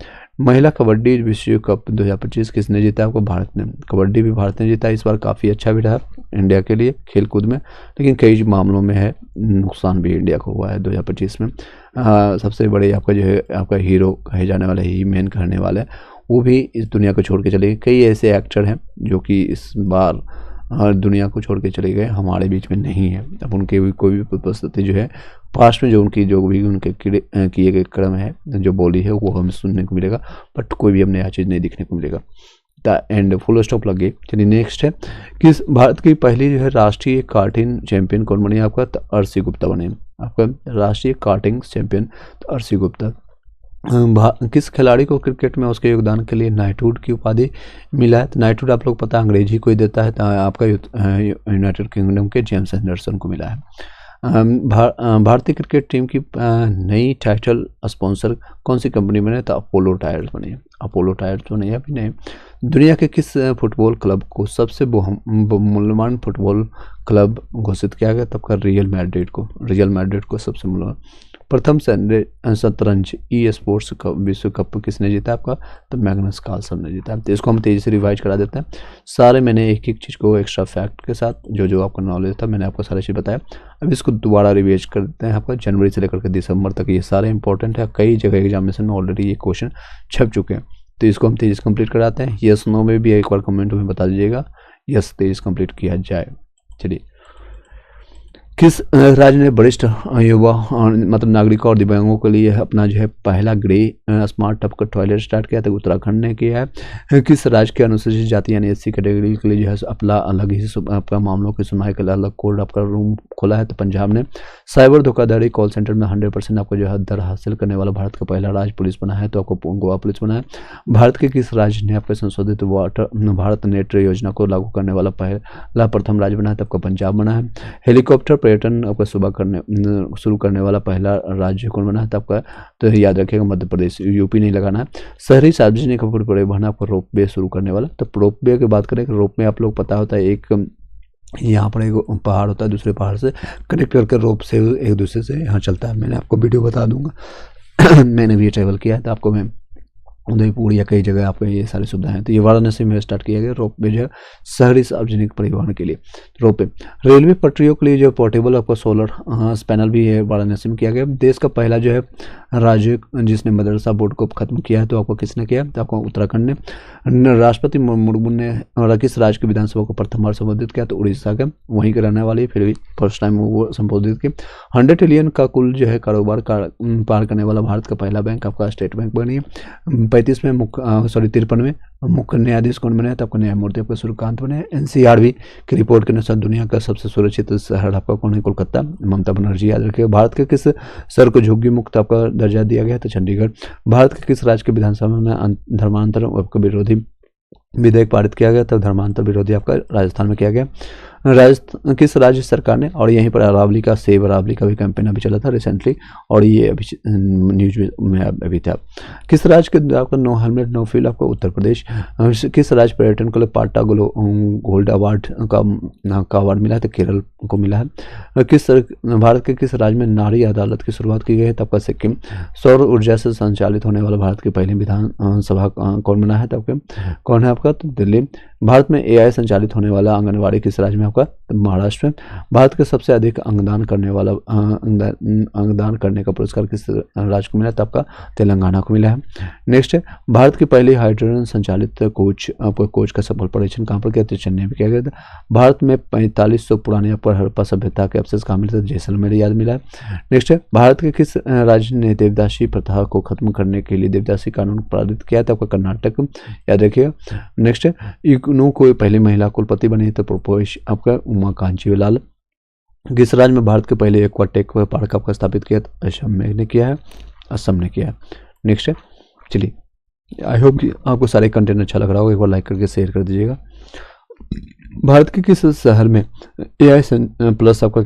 महिला कबड्डी विश्व कप 2025 किसने जीता? आपको भारत ने। कबड्डी भी भारत ने जीता। इस बार काफ़ी अच्छा भी रहा इंडिया के लिए खेलकूद में, लेकिन कई मामलों में है नुकसान भी इंडिया को हुआ है 2025 में। सबसे बड़े आपका जो है आपका हीरो कहे जाने वाले, ही मैन कहने वाले, वो भी इस दुनिया को छोड़ के चले गए। कई ऐसे एक्टर हैं जो कि इस बार दुनिया को छोड़ के चले गए, हमारे बीच में नहीं है। अब उनके भी कोई भी उपस्थिति जो है पास्ट में जो भी उनके किए गए क्रम है, जो बोली है, वो हमें सुनने को मिलेगा, बट कोई भी हमें नया चीज़ नहीं दिखने को मिलेगा। द एंड, फुल स्टॉप लग गई। चलिए नेक्स्ट है, किस भारत की पहली जो है राष्ट्रीय कार्टिंग चैंपियन कौन बनी? आपका तो अर्शी गुप्ता बने। आपका राष्ट्रीय कार्टिंग चैंपियन तो अर्शी गुप्ता। किस खिलाड़ी को क्रिकेट में उसके योगदान के लिए नाइटहुड की उपाधि मिला है? तो नाइटहुड आप लोग पता है अंग्रेजी को ही देता है, तो आपका यूनाइटेड किंगडम के जेम्स एंडरसन को मिला है। भारतीय क्रिकेट टीम की नई टाइटल स्पॉन्सर कौन सी कंपनी बने? तो अपोलो टायर्स बनी है। अपोलो टायर्स बनी है अभी नहीं। दुनिया के किस फुटबॉल क्लब को सबसे मूल्यवान फुटबॉल क्लब घोषित किया गया? तब का रियल मैड्रिड को। रियल मैड्रिड को सबसे मूल्यवान। प्रथम शतरंज स्पोर्ट्स विश्व कप किसने जीता? आपका तो मैग्नस कार्लसन ने जीता। तो इसको हम तेज़ी से रिवाइज करा देते हैं सारे। मैंने एक चीज़ को एक्स्ट्रा फैक्ट के साथ जो आपका नॉलेज था मैंने आपको सारी चीज़ बताया। अब इसको दोबारा रिवाइज कर देते हैं। आपका जनवरी से लेकर के दिसंबर तक ये सारे इंपॉर्टेंट है। कई जगह एग्जामिनेशन में ऑलरेडी ये क्वेश्चन छप चुके हैं, तो इसको हम तेज़ी से कंप्लीट कराते हैं। यस नो में भी एक बार कमेंट में बता दीजिएगा, यस तेज़ कंप्लीट किया जाए। चलिए, किस राज्य ने वरिष्ठ युवा मतलब नागरिकों और दिव्यांगों के लिए अपना जो है पहला ग्रे स्मार्ट टब का टॉयलेट स्टार्ट किया था? उत्तराखंड ने किया है। किस राज्य के अनुसूचित जाति यानी SC कैटेगरी के लिए जो है अपना अलग ही आपका मामलों की सुनवाई के लिए अलग कोर्ट आपका रूम खोला है? तो पंजाब ने। साइबर धोखाधड़ी कॉल सेंटर में 100% आपको जो है दर हासिल करने वाला भारत का पहला राज्य पुलिस बना है? तो आपको गोवा पुलिस बना है। भारत के किस राज्य ने आपके संशोधित भारत नेट योजना को लागू करने वाला पहला प्रथम राज्य बना है? तो आपका पंजाब बना है। हेलीकॉप्टर पर्यटन आपका शुरू करने वाला पहला राज्य कौन बना है? तो आपका तो याद रखिएगा मध्य प्रदेश, यूपी नहीं लगाना है। शहरी सार्वजनिक परिवहन आपका रोपवे शुरू करने वाला। तो रोपवे की बात करें, रोपवे आप लोग पता होता है एक यहाँ पर एक पहाड़ होता है, दूसरे पहाड़ से कनेक्ट करके रोप से एक दूसरे से यहाँ चलता है। मैंने आपको वीडियो बता दूंगा मैंने भी ट्रेवल किया है, तो आपको मैं उदयपुर या कई जगह आपको ये सारी सुविधाएं हैं। तो ये वाराणसी में स्टार्ट किया गया रोपवे जो है शहरी सार्वजनिक परिवहन के लिए रोपवे। रेलवे पटरियों के लिए जो पोर्टेबल आपको सोलर पैनल भी है वाराणसी में किया गया। देश का पहला जो है राज्य जिसने मदरसा बोर्ड को खत्म किया है तो आपको किसने किया, तो आपको उत्तराखंड ने। राष्ट्रपति मुर्मू ने किस राज्य की विधानसभा को प्रथम बार संबोधित किया, तो उड़ीसा का, वहीं के रहने वाले, फिर भी फर्स्ट टाइम वो संबोधित की। 100 ट्रिलियन का कुल जो है कारोबार पार करने वाला भारत का पहला बैंक आपका स्टेट बैंक बनी है। 53वें मुख्य न्यायाधीश कौन बने, तो आपको न्यायमूर्ति आपका सूर्यकांत बने। एनसीआरबी की रिपोर्ट के अनुसार दुनिया का सबसे सुरक्षित शहर आपका कौन है, कोलकाता, ममता बनर्जी याद रखिएगा। भारत के किस शहर को झुग्गी मुक्त आपका दर्जा दिया गया, तो चंडीगढ़। भारत के किस राज्य की विधानसभा में धर्मांतर आपका विरोधी विधेयक पारित किया गया, तब धर्मांतर विरोधी आपका राजस्थान में किया गया। राजस्थान किस राज्य सरकार ने, और यहीं पर अरावली का, सेब अरावली का भी कैंपेन अभी चला था रिसेंटली, और ये अभी न्यूज में अभी था। किस राज्य के आपका नो हेलमेट नो फ्यूल आपका, उत्तर प्रदेश। किस राज्य पर्यटन को पाटा गोल्ड अवार्ड का अवार्ड मिला है, तो केरल को मिला है। भारत के किस राज्य में नारी अदालत की शुरुआत की गई है, तो आपका सिक्किम। सौर ऊर्जा से संचालित होने वाला भारत की पहली विधानसभा कौन बना है, तो आपके कौन है आपका, तो दिल्ली। भारत में एआई संचालित होने वाला आंगनवाड़ी किस राज्य में आपका, महाराष्ट्र। भारत के सबसे अधिक अंगदान करने वाला अंगदान करने का पुरस्कार किस राज्य को मिला, तो आपका तेलंगाना को मिला है। नेक्स्ट है भारत की पहली हाइड्रोजन संचालित कोच का सफल परीक्षण कहाँ पर किया, तो चेन्नई में किया गया था। भारत में 4500 पुरानी पर हड़प्पा सभ्यता के अवशेष कहाँ मिले थे, जैसलमेर याद मिला है। नेक्स्ट है भारत के किस राज्य ने देवदासी प्रथा को खत्म करने के लिए देवदासी कानून पारित किया था, आपका कर्नाटक, याद रखिएगा। नेक्स्ट है इग्नू को पहली महिला कुलपति बनी, तो प्रोपोज आपका उमा कांचीलाल। किस राज्य में भारत के पहले एक्वाटेक पार्क आपका स्थापित किया, तो असम ने किया है, असम ने किया है। नेक्स्ट है, चलिए आई होप कि आपको सारे कंटेंट अच्छा लग रहा होगा, एक बार लाइक करके शेयर कर दीजिएगा। भारत के किस शहर में AI प्लस आपका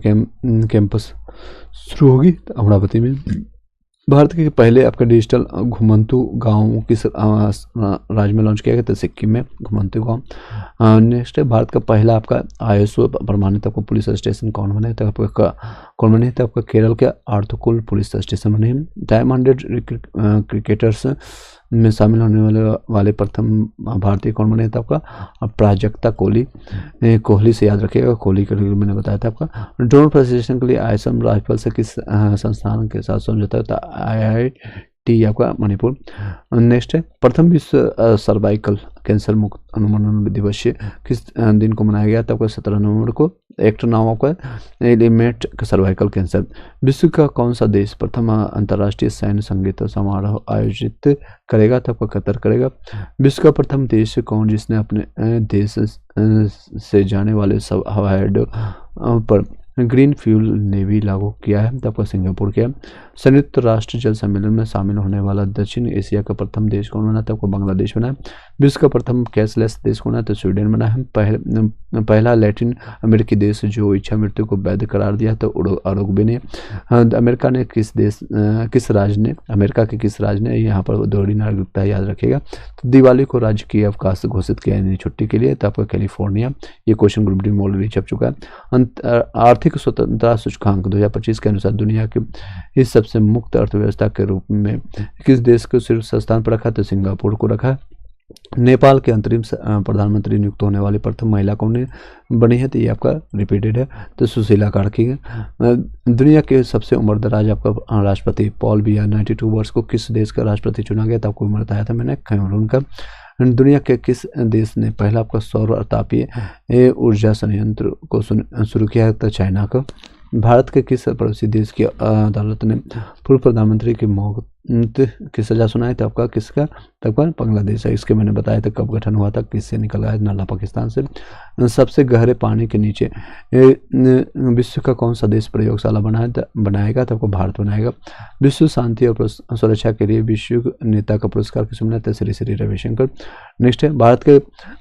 कैंपस शुरू होगी, तो अमरावती में। भारत के पहले आपका डिजिटल घुमंतु गांव किस राज्य में लॉन्च किया गया, तो सिक्किम में घुमंतु गांव। नेक्स्ट है भारत का पहला आपका ISO प्रमाणित आपको पुलिस स्टेशन कौन बने, तो आपका कौन बने, तो आपका केरल के आर्थकुल पुलिस स्टेशन बने। टाइम 100 क्रिकेटर्स में शामिल होने वाले प्रथम भारतीय कौन बने, था आपका प्राजक्ता कोहली से याद रखिएगा, कोहली के लिए मैंने बताया था आपका। ड्रोन प्रशिक्षण के लिए ISM राइफल से किस संस्थान के साथ समझौता था, IIT आपका मणिपुर। नेक्स्ट है प्रथम विश्व सर्वाइकल कैंसर मुक्त अनुमोदन दिवस किस दिन को मनाया गया, तो आपका 17 नवंबर को। एक्ट नाम आपका एलिमेंट सर्वाइकल कैंसर। विश्व का कौन सा देश प्रथम अंतर्राष्ट्रीय सैन्य संगीत समारोह आयोजित करेगा, तो आपका कतर करेगा। विश्व का प्रथम देश कौन जिसने अपने देश से जाने वाले सब हवाई अड्डों पर ग्रीन फ्यूल नेवी लागू किया है, तो आपका सिंगापुर किया। संयुक्त राष्ट्र जल सम्मेलन में शामिल होने वाला दक्षिण एशिया का प्रथम देश कौन बना, तो आपको बांग्लादेश बना है। विश्व का प्रथम कैशलेस देश कौन है, तो स्वीडन बना है। पहला लैटिन अमेरिकी देश जो इच्छा मृत्यु को वैध करार दिया, तो उरुग्वे ने। अमेरिका ने किस राज्य ने, अमेरिका के किस राज्य ने, यहाँ पर दोहरी नागरिकता याद रखेगा, तो दिवाली को राज्य की अवकाश घोषित किया यानी छुट्टी के लिए, तो आपका कैलिफोर्निया। ये क्वेश्चन ग्रुप डी में ऑलरेडी छप चुका है। आर्थिक स्वतंत्रता सूचकांक 2025 के अनुसार दुनिया के इस सबसे मुक्त अर्थव्यवस्था के रूप में किस देश को शीर्ष स्थान पर रखा, तो सिंगापुर को रखा। नेपाल के अंतरिम प्रधानमंत्री नियुक्त होने वाली प्रथम महिला कौन बनी है, तो ये आपका रिपीटेड है, तो सुशीला कार्की है। दुनिया के सबसे उम्रदराज आपका राष्ट्रपति पॉल बिया 92 वर्ष को किस देश का राष्ट्रपति चुना गया, तो आपको उम्र बताया था मैंने, कैमरून का। दुनिया के किस देश ने पहला आपका सौर तापीय ऊर्जा संयंत्र को शुरू किया है, तो चाइना का। भारत के किस पड़ोसी देश की अदालत ने पूर्व प्रधानमंत्री की मौत की सजा सुनाई, तो आपका किसका, तब बांग्लादेश है। इसके मैंने बताया था कब गठन हुआ था, किससे निकल आया, नाला पाकिस्तान से। सबसे गहरे पानी के नीचे विश्व का कौन सा देश प्रयोगशाला बनाएगा, तो आपको भारत बनाएगा। विश्व शांति और सुरक्षा के लिए विश्व नेता का पुरस्कार किसे मिला, तो श्री श्री रविशंकर। नेक्स्ट है भारत के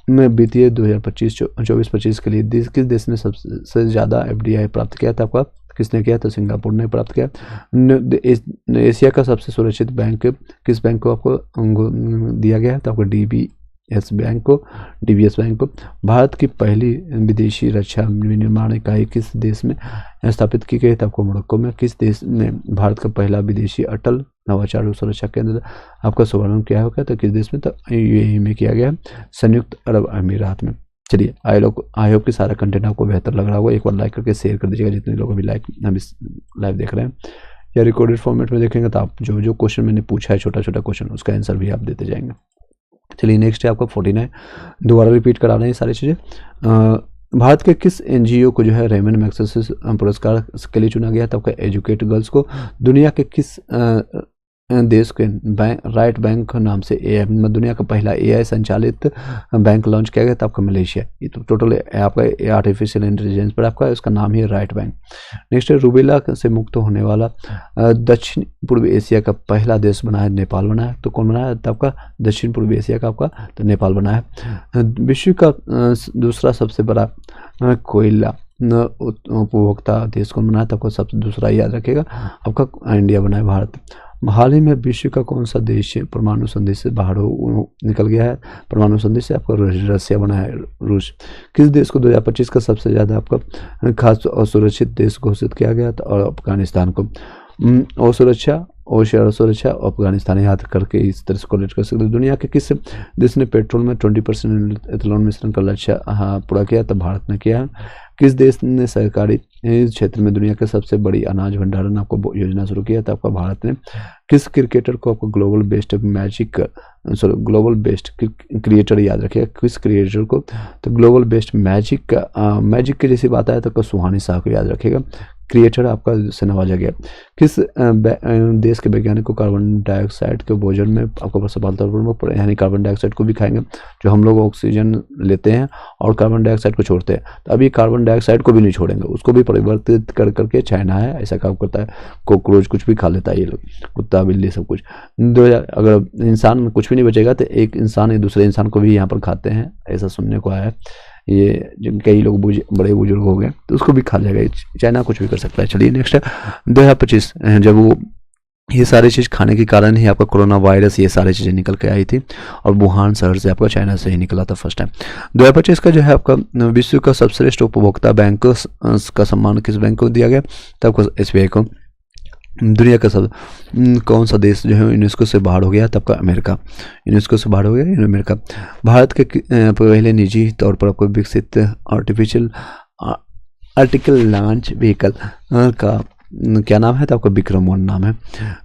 में वित्तीय 2024-25 के लिए किस देश ने सबसे ज़्यादा FDI प्राप्त किया था, आपका किसने किया, तो सिंगापुर ने प्राप्त किया। एशिया का सबसे सुरक्षित बैंक किस बैंक को आपको दिया गया है, तो आपको DBS बैंक को। भारत की पहली विदेशी रक्षा विनिर्माण इकाई किस देश में स्थापित की गई, तो आपको मोरक्को में। किस देश में भारत का पहला विदेशी अटल नवाचार और सुरक्षा केंद्र आपका शुभारंभ किया होगा तो किस देश में, तो यूएई में किया गया, संयुक्त अरब अमीरात में। चलिए आई होप कि सारा कंटेंट आपको बेहतर लग रहा होगा। एक बार लाइक करके शेयर कर दीजिएगा जितने लोग अभी लाइव देख रहे हैं या रिकॉर्डेड फॉर्मेट में देखेंगे तो आप जो जो क्वेश्चन मैंने पूछा है छोटा छोटा क्वेश्चन उसका आंसर भी आप देते जाएंगे। चलिए नेक्स्ट है आपका 49, दोबारा रिपीट करा रहे हैं ये सारी चीज़ें। भारत के किस एनजीओ को जो है रेमन मैग्सेसे पुरस्कार के लिए चुना गया था? आपका एजुकेट गर्ल्स को। दुनिया के किस देश के राइट बैंक नाम से दुनिया का पहला एआई संचालित बैंक लॉन्च किया गया था? आपका मलेशिया। ये तो टोटल आपका आर्टिफिशियल इंटेलिजेंस पर आपका इसका नाम ही है राइट बैंक। नेक्स्ट है रूबेला से मुक्त होने वाला दक्षिण पूर्व एशिया का पहला देश बना है नेपाल बना है। तो कौन बना है? तो आपका दक्षिण पूर्व एशिया का आपका तो नेपाल बना है। विश्व का दूसरा सबसे बड़ा कोयला उपभोक्ता देश कौन बना है? तो आपको सबसे दूसरा याद रखेगा आपका इंडिया बना है, भारत। हाल ही में विश्व का कौन सा देश परमाणु संधि से बाहर निकल गया है? परमाणु संधि से आपका रसिया बना है, रूस। किस देश को 2025 का सबसे ज़्यादा आपका खास और सुरक्षित देश घोषित किया गया था? और अफगानिस्तान को। और सुरक्षा अफगानिस्तान याद करके इस तरह से कोलेक्ट कर सकते हैं। दुनिया के किस देश ने पेट्रोल में 20% एथेनॉल मिश्रण का लक्ष्य पूरा किया? तो भारत ने किया है। किस देश ने सहकारी क्षेत्र में दुनिया के सबसे बड़ी अनाज भंडारण आपको योजना शुरू किया? तो आपका भारत ने। किस क्रिकेटर को आपको ग्लोबल बेस्ट क्रिएटर याद रखिएगा, किस क्रिएटर को? तो ग्लोबल बेस्ट मैजिक की जैसी बात आया तो सुहानी शाह को याद रखिएगा, क्रिएटर आपका से नवाजा गया। किस देश के वैज्ञानिक को कार्बन डाइऑक्साइड के भोजन में आपको सफल तौर पर यानी कार्बन डाइऑक्साइड को भी खाएंगे? जो हम लोग ऑक्सीजन लेते हैं और कार्बन डाइऑक्साइड को छोड़ते हैं, तो अभी कार्बन डाइऑक्साइड को भी नहीं छोड़ेंगे, उसको भी परिवर्तित कर करके चाइना है ऐसा काम करता है। कॉकरोच कुछ भी खा लेता है ये लोग, कुत्ता बिल्ली सब कुछ। अगर इंसान कुछ भी नहीं बचेगा तो एक इंसान दूसरे इंसान को भी यहाँ पर खाते हैं, ऐसा सुनने को आया है। ये जो कई लोग बड़े बुजुर्ग हो गए तो उसको भी खा जाएगा, चाइना कुछ भी कर सकता है। चलिए नेक्स्ट है 2025, जब वो ये सारी चीज़ खाने के कारण ही आपका कोरोना वायरस ये सारी चीज़ें निकल के आई थी और वुहान शहर से आपका चाइना से ही निकला था फर्स्ट टाइम। 2025 का जो है आपका विश्व का सर्वश्रेष्ठ उपभोक्ता बैंक का सम्मान किस बैंक को दिया गया? तो आपको SBI को। दुनिया का सब कौन सा देश जो है यूनेस्को से बाहर हो गया? तब का अमेरिका, यूनेस्को से बाहर हो गया अमेरिका। भारत के पहले निजी तौर पर आपको विकसित आर्टिकल लॉन्च व्हीकल का क्या नाम है? तो आपका विक्रम-1 नाम है।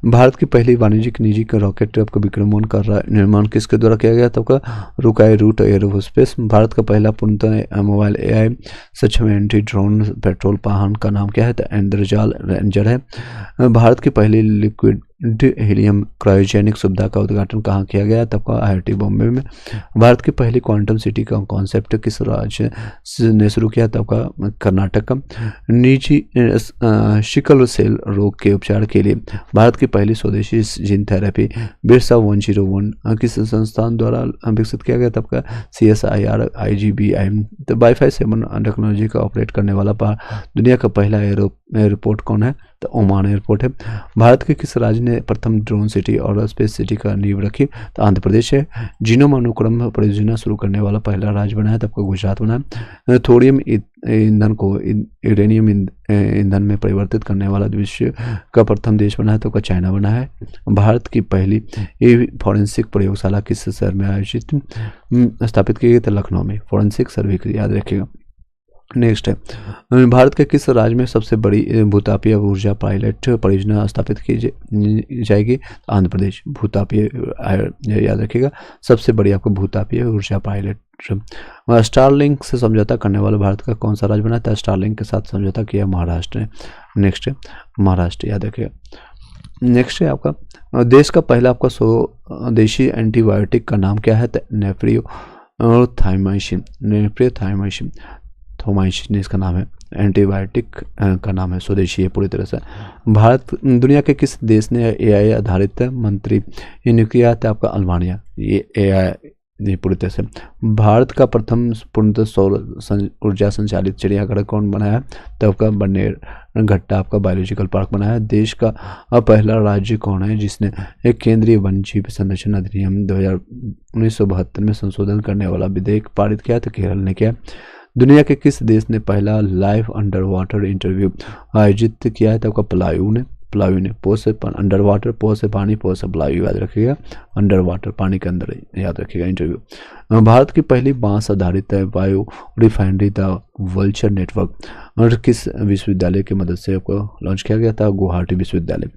भारत की पहली वाणिज्यिक निजी रॉकेट आपका विक्रम-1 का निर्माण किसके द्वारा किया गया? तो आपका रुकाई रूट एरोस्पेस। भारत का पहला पूर्णतः मोबाइल AI सक्षम एंटी ड्रोन पेट्रोल वाहन का नाम क्या है? तो इंद्रजाल रेंजर है। भारत की पहली लिक्विड हीलियम क्रायोजेनिक सुविधा का उद्घाटन कहाँ किया गया? तब का IIT बॉम्बे में। भारत की पहली क्वांटम सिटी का कॉन्सेप्ट किस राज्य ने शुरू किया? तब का कर्नाटक का। निजी सिकल सेल रोग के उपचार के लिए भारत की पहली स्वदेशी जीन थेरेपी बिरसा 101 किस संस्थान द्वारा विकसित किया गया? तब का CSIR IGBI। तो वाईफाई 7 टेक्नोलॉजी का ऑपरेट करने वाला दुनिया का पहला एयरपोर्ट कौन है? तो ओमान एयरपोर्ट है। भारत के किस राज्य ने प्रथम ड्रोन सिटी और स्पेस सिटी का नींव रखी? तो आंध्र प्रदेश है। जीनोम अनुक्रम परियोजना शुरू करने वाला पहला राज्य बना है? तब का गुजरात बना है। थोरियम ईंधन को यूरेनियम ईंधन में परिवर्तित करने वाला विश्व का प्रथम देश बना है? तो का चाइना बना है। भारत की पहली फॉरेंसिक प्रयोगशाला किस शहर में आयोजित स्थापित की गई? तो लखनऊ में। फॉरेंसिक सर्वे याद रखिएगा। नेक्स्ट है भारत के किस राज्य में सबसे बड़ी भूतापीय ऊर्जा पायलट परियोजना स्थापित की जाएगी? आंध्र प्रदेश। भूतापीय याद रखिएगा, सबसे बड़ी आपको भूतापीय ऊर्जा पायलट। स्टारलिंक से समझौता करने वाला भारत का कौन सा राज्य बना था? स्टारलिंक के साथ समझौता किया महाराष्ट्र ने। नेक्स्ट है महाराष्ट्र, याद रखिएगा। नेक्स्ट है आपका देश का पहला आपका स्वदेशी एंटीबायोटिक का नाम क्या है? नेफ्रियो थाइमाइसिन। थोमाइसिन इसका नाम है, एंटीबायोटिक का नाम है, स्वदेशी है पूरी तरह से। भारत दुनिया के किस देश ने AI आधारित मंत्री नियुक्त किया था? आपका अल्बानिया। ये AI पूरी तरह से। भारत का प्रथम पूर्णतः सौर ऊर्जा संचालित चिड़ियाघर कौन बनाया? तब का बनेर घट्टा आपका बायोलॉजिकल पार्क बनाया। देश का पहला राज्य कौन है जिसने एक केंद्रीय वन्यजीव संरक्षण अधिनियम 1972 में संशोधन करने वाला विधेयक पारित किया? तो केरल ने किया। दुनिया के किस देश ने पहला लाइव अंडर वाटर इंटरव्यू आयोजित किया है? तो आपका पलायू ने। प्लाविन, पो से अंडर वाटर, पो से पानी, पो से प्लाविन, याद रखिएगा अंडर वाटर, पानी के अंदर, याद रखिएगा इंटरव्यू। भारत की पहली बांस आधारित bio refinery the vulture network और किस विश्वविद्यालय की मदद से आपको लॉन्च किया गया था? गुवाहाटी विश्वविद्यालय।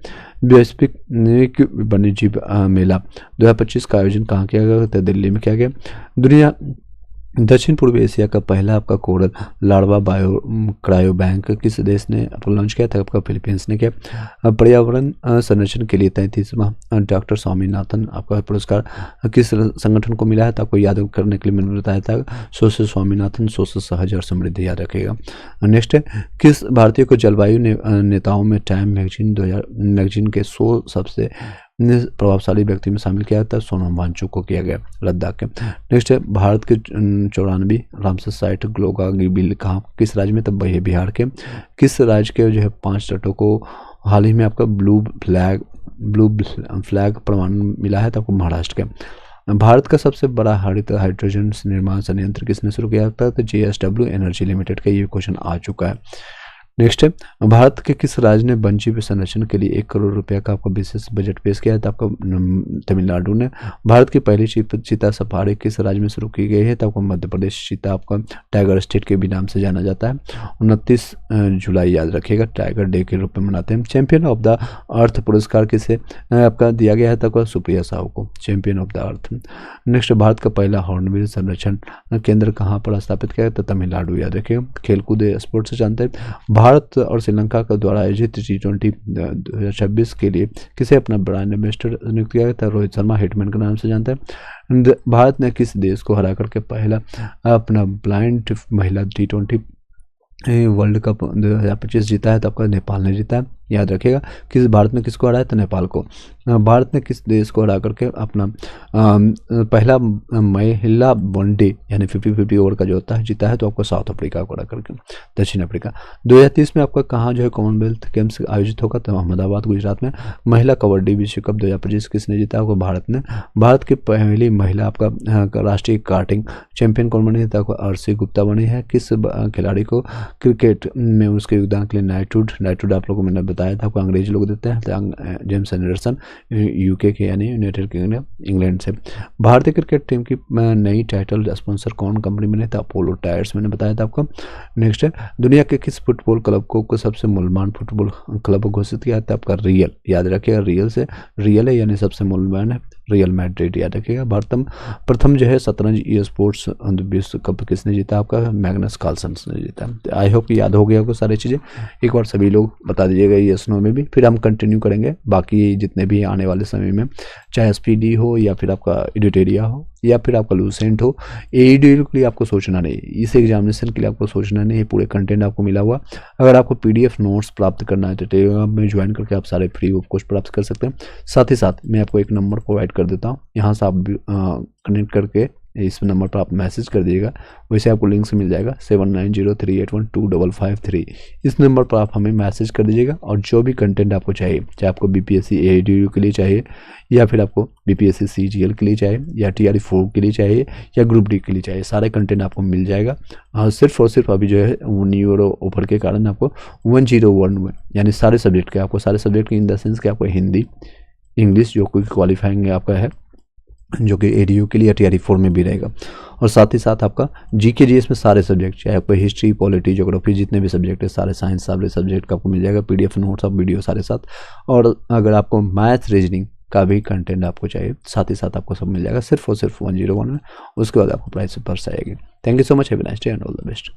वैश्विक वन्यजीव मेला 2025 का आयोजन कहाँ किया गया था? दिल्ली में किया गया। दक्षिण पूर्वी एशिया का पहला आपका coral larva bio cryo bank किस देश ने आपको लॉन्च किया था? आपका फिलीपींस ने किया। पर्यावरण संरक्षण के लिए 33वां डॉक्टर स्वामीनाथन आपका पुरस्कार किस संगठन को मिला है? तो आपको याद करने के लिए मैंने बताया था, सोशल स्वामीनाथन, सोशल सहज और समृद्धि, याद रखेगा। नेक्स्ट है, किस भारतीय को जलवायु नेताओं में टाइम मैगजीन के 100 सबसे प्रभावशाली व्यक्ति में शामिल किया था? सोनम वांगचुक को किया गया, लद्दाख के। नेक्स्ट है, भारत के 94 रामसर साइट ग्लोगागिबिल कहाँ, किस राज्य में? तब वही बिहार के। किस राज्य के जो है 5 तटों को हाल ही में आपका ब्लू फ्लैग प्रमाण मिला है? तो आपको महाराष्ट्र के। भारत का सबसे बड़ा हरित हाइड्रोजन निर्माण संयंत्र किसने शुरू किया था? तो JSW एनर्जी लिमिटेड का ये क्वेश्चन आ चुका है। नेक्स्ट है, भारत के किस राज्य ने वन्यजीव संरक्षण के लिए 1 करोड़ रुपए का आपका विशेष बजट पेश किया है? तो आपका तमिलनाडु ने। भारत की पहली चीता सफारी किस राज्य में शुरू की गई है? तो आपको मध्य प्रदेश। चीता आपका टाइगर स्टेट के भी नाम से जाना जाता है। 29 जुलाई, याद रखिएगा, टाइगर डे के रूप में मनाते हैं। चैंपियन ऑफ द अर्थ पुरस्कार किसे आपका दिया गया है? तो सुप्रिया साहू को, champion of the earth. Next, Bharat का पहला हॉर्नबिल संरक्षण केंद्र कहाँ पर स्थापित किया गया? तो तमिलनाडु, याद रखिएगा। खेलकूद स्पोर्ट्स से जानते हैं। भारत और श्रीलंका के द्वारा आयोजित T20 2026 के लिए किसे अपना ब्रांड एम्बेसडर नियुक्त किया गया था? रोहित शर्मा, हिटमैन के नाम से जानते हैं। भारत ने किस देश को हरा करके पहला अपना ब्लाइंड महिला T20 वर्ल्ड कप 2025 जीता है? तो आपका नेपाल ने जीता है, याद रखिएगा। किस भारत ने किसको हराया? तो नेपाल को। भारत ने किस देश को हरा करके अपना पहला महिला वनडे यानी 50-50 ओवर का जो होता है जीता है? तो आपको साउथ अफ्रीका को हरा करके, दक्षिण अफ्रीका। 2030 में आपका कहाँ जो है कॉमनवेल्थ गेम्स आयोजित होगा? तो अहमदाबाद, गुजरात में। महिला कबड्डी विश्व कप 2025 किसने जीता? आपको भारत ने। भारत की पहली महिला आपका राष्ट्रीय कार्टिंग चैंपियन कौन बनी है? तो आपको आरसी गुप्ता बनी है। किस खिलाड़ी को क्रिकेट में उसके योगदान के लिए नाइटहुड आप लोगों को मैंने बताया था, आपको अंग्रेज लोग देते हैं। तो जेम्स एंडरसन, यूके के यानी यूनाइटेड किंगडम, इंग्लैंड से। भारतीय क्रिकेट टीम की नई टाइटल स्पॉन्सर कौन कंपनी बने? तो अपोलो टायर्स, मैंने बताया था आपको। नेक्स्ट है, दुनिया के किस फुटबॉल क्लब को सबसे मूल्यवान फुटबॉल क्लब घोषित किया था? आपका रियल, याद रखिएगा, रियल है यानी सबसे मूल्यवान है रियल मैड्रिड, याद रखिएगा। प्रथम जो है शतरंज ई स्पोर्ट्स विश्व कप किसने जीता? आपका मैग्नस कार्लसन ने जीता। आई होप याद हो गया आपको सारी चीज़ें। एक बार सभी लोग बता दीजिएगा यस नो में भी, फिर हम कंटिन्यू करेंगे बाकी जितने भी आने वाले समय में, चाहे SPD हो या फिर आपका एडिटेरिया हो या फिर आपका लूसेंट हो। AEDU के लिए आपको सोचना नहीं, इस एग्जामिनेशन के लिए आपको सोचना नहीं, पूरे कंटेंट आपको मिला हुआ। अगर आपको PDF नोट्स प्राप्त करना है तो टेलीग्राम में ज्वाइन करके आप सारे फ्री ऑफ कॉस्ट प्राप्त कर सकते हैं। साथ ही साथ मैं आपको एक नंबर प्रोवाइड कर देता हूँ, यहाँ से आप कनेक्ट करके इस नंबर पर आप मैसेज कर दीजिएगा, वैसे आपको लिंक से मिल जाएगा 7903812553। इस नंबर पर आप हमें मैसेज कर दीजिएगा और जो भी कंटेंट आपको चाहिए, चाहे आपको BPSC AEDU के लिए चाहिए या फिर आपको BPSC CGL के लिए चाहिए या TRE4 के लिए चाहिए या ग्रुप D के लिए चाहिए, सारे कंटेंट आपको मिल जाएगा। सिर्फ और सिर्फ अभी जो है न्यू ईयर ऑफर के कारण आपको 101 में यानी सारे सब्जेक्ट के, आपको सारे सब्जेक्ट के इन द सेंस कि आपको हिंदी, इंग्लिश जो कोई क्वालिफाइंग आपका है जो कि ADU के लिए या TRE4 में भी रहेगा, और साथ ही साथ आपका GK GS में सारे सब्जेक्ट, चाहे आपको हिस्ट्री, पॉलिटी, ज्योग्राफी, जितने भी सब्जेक्ट है सारे, साइंस सारे सब्जेक्ट का आपको मिल जाएगा PDF नोट्स और वीडियो सारे साथ। और अगर आपको मैथ रीजनिंग का भी कंटेंट आपको चाहिए, साथ ही साथ आपको सब मिल जाएगा सिर्फ और सिर्फ 101 में। उसके बाद आपको प्राइस पर आएगी। Thank you so much, have a nice day and all the best.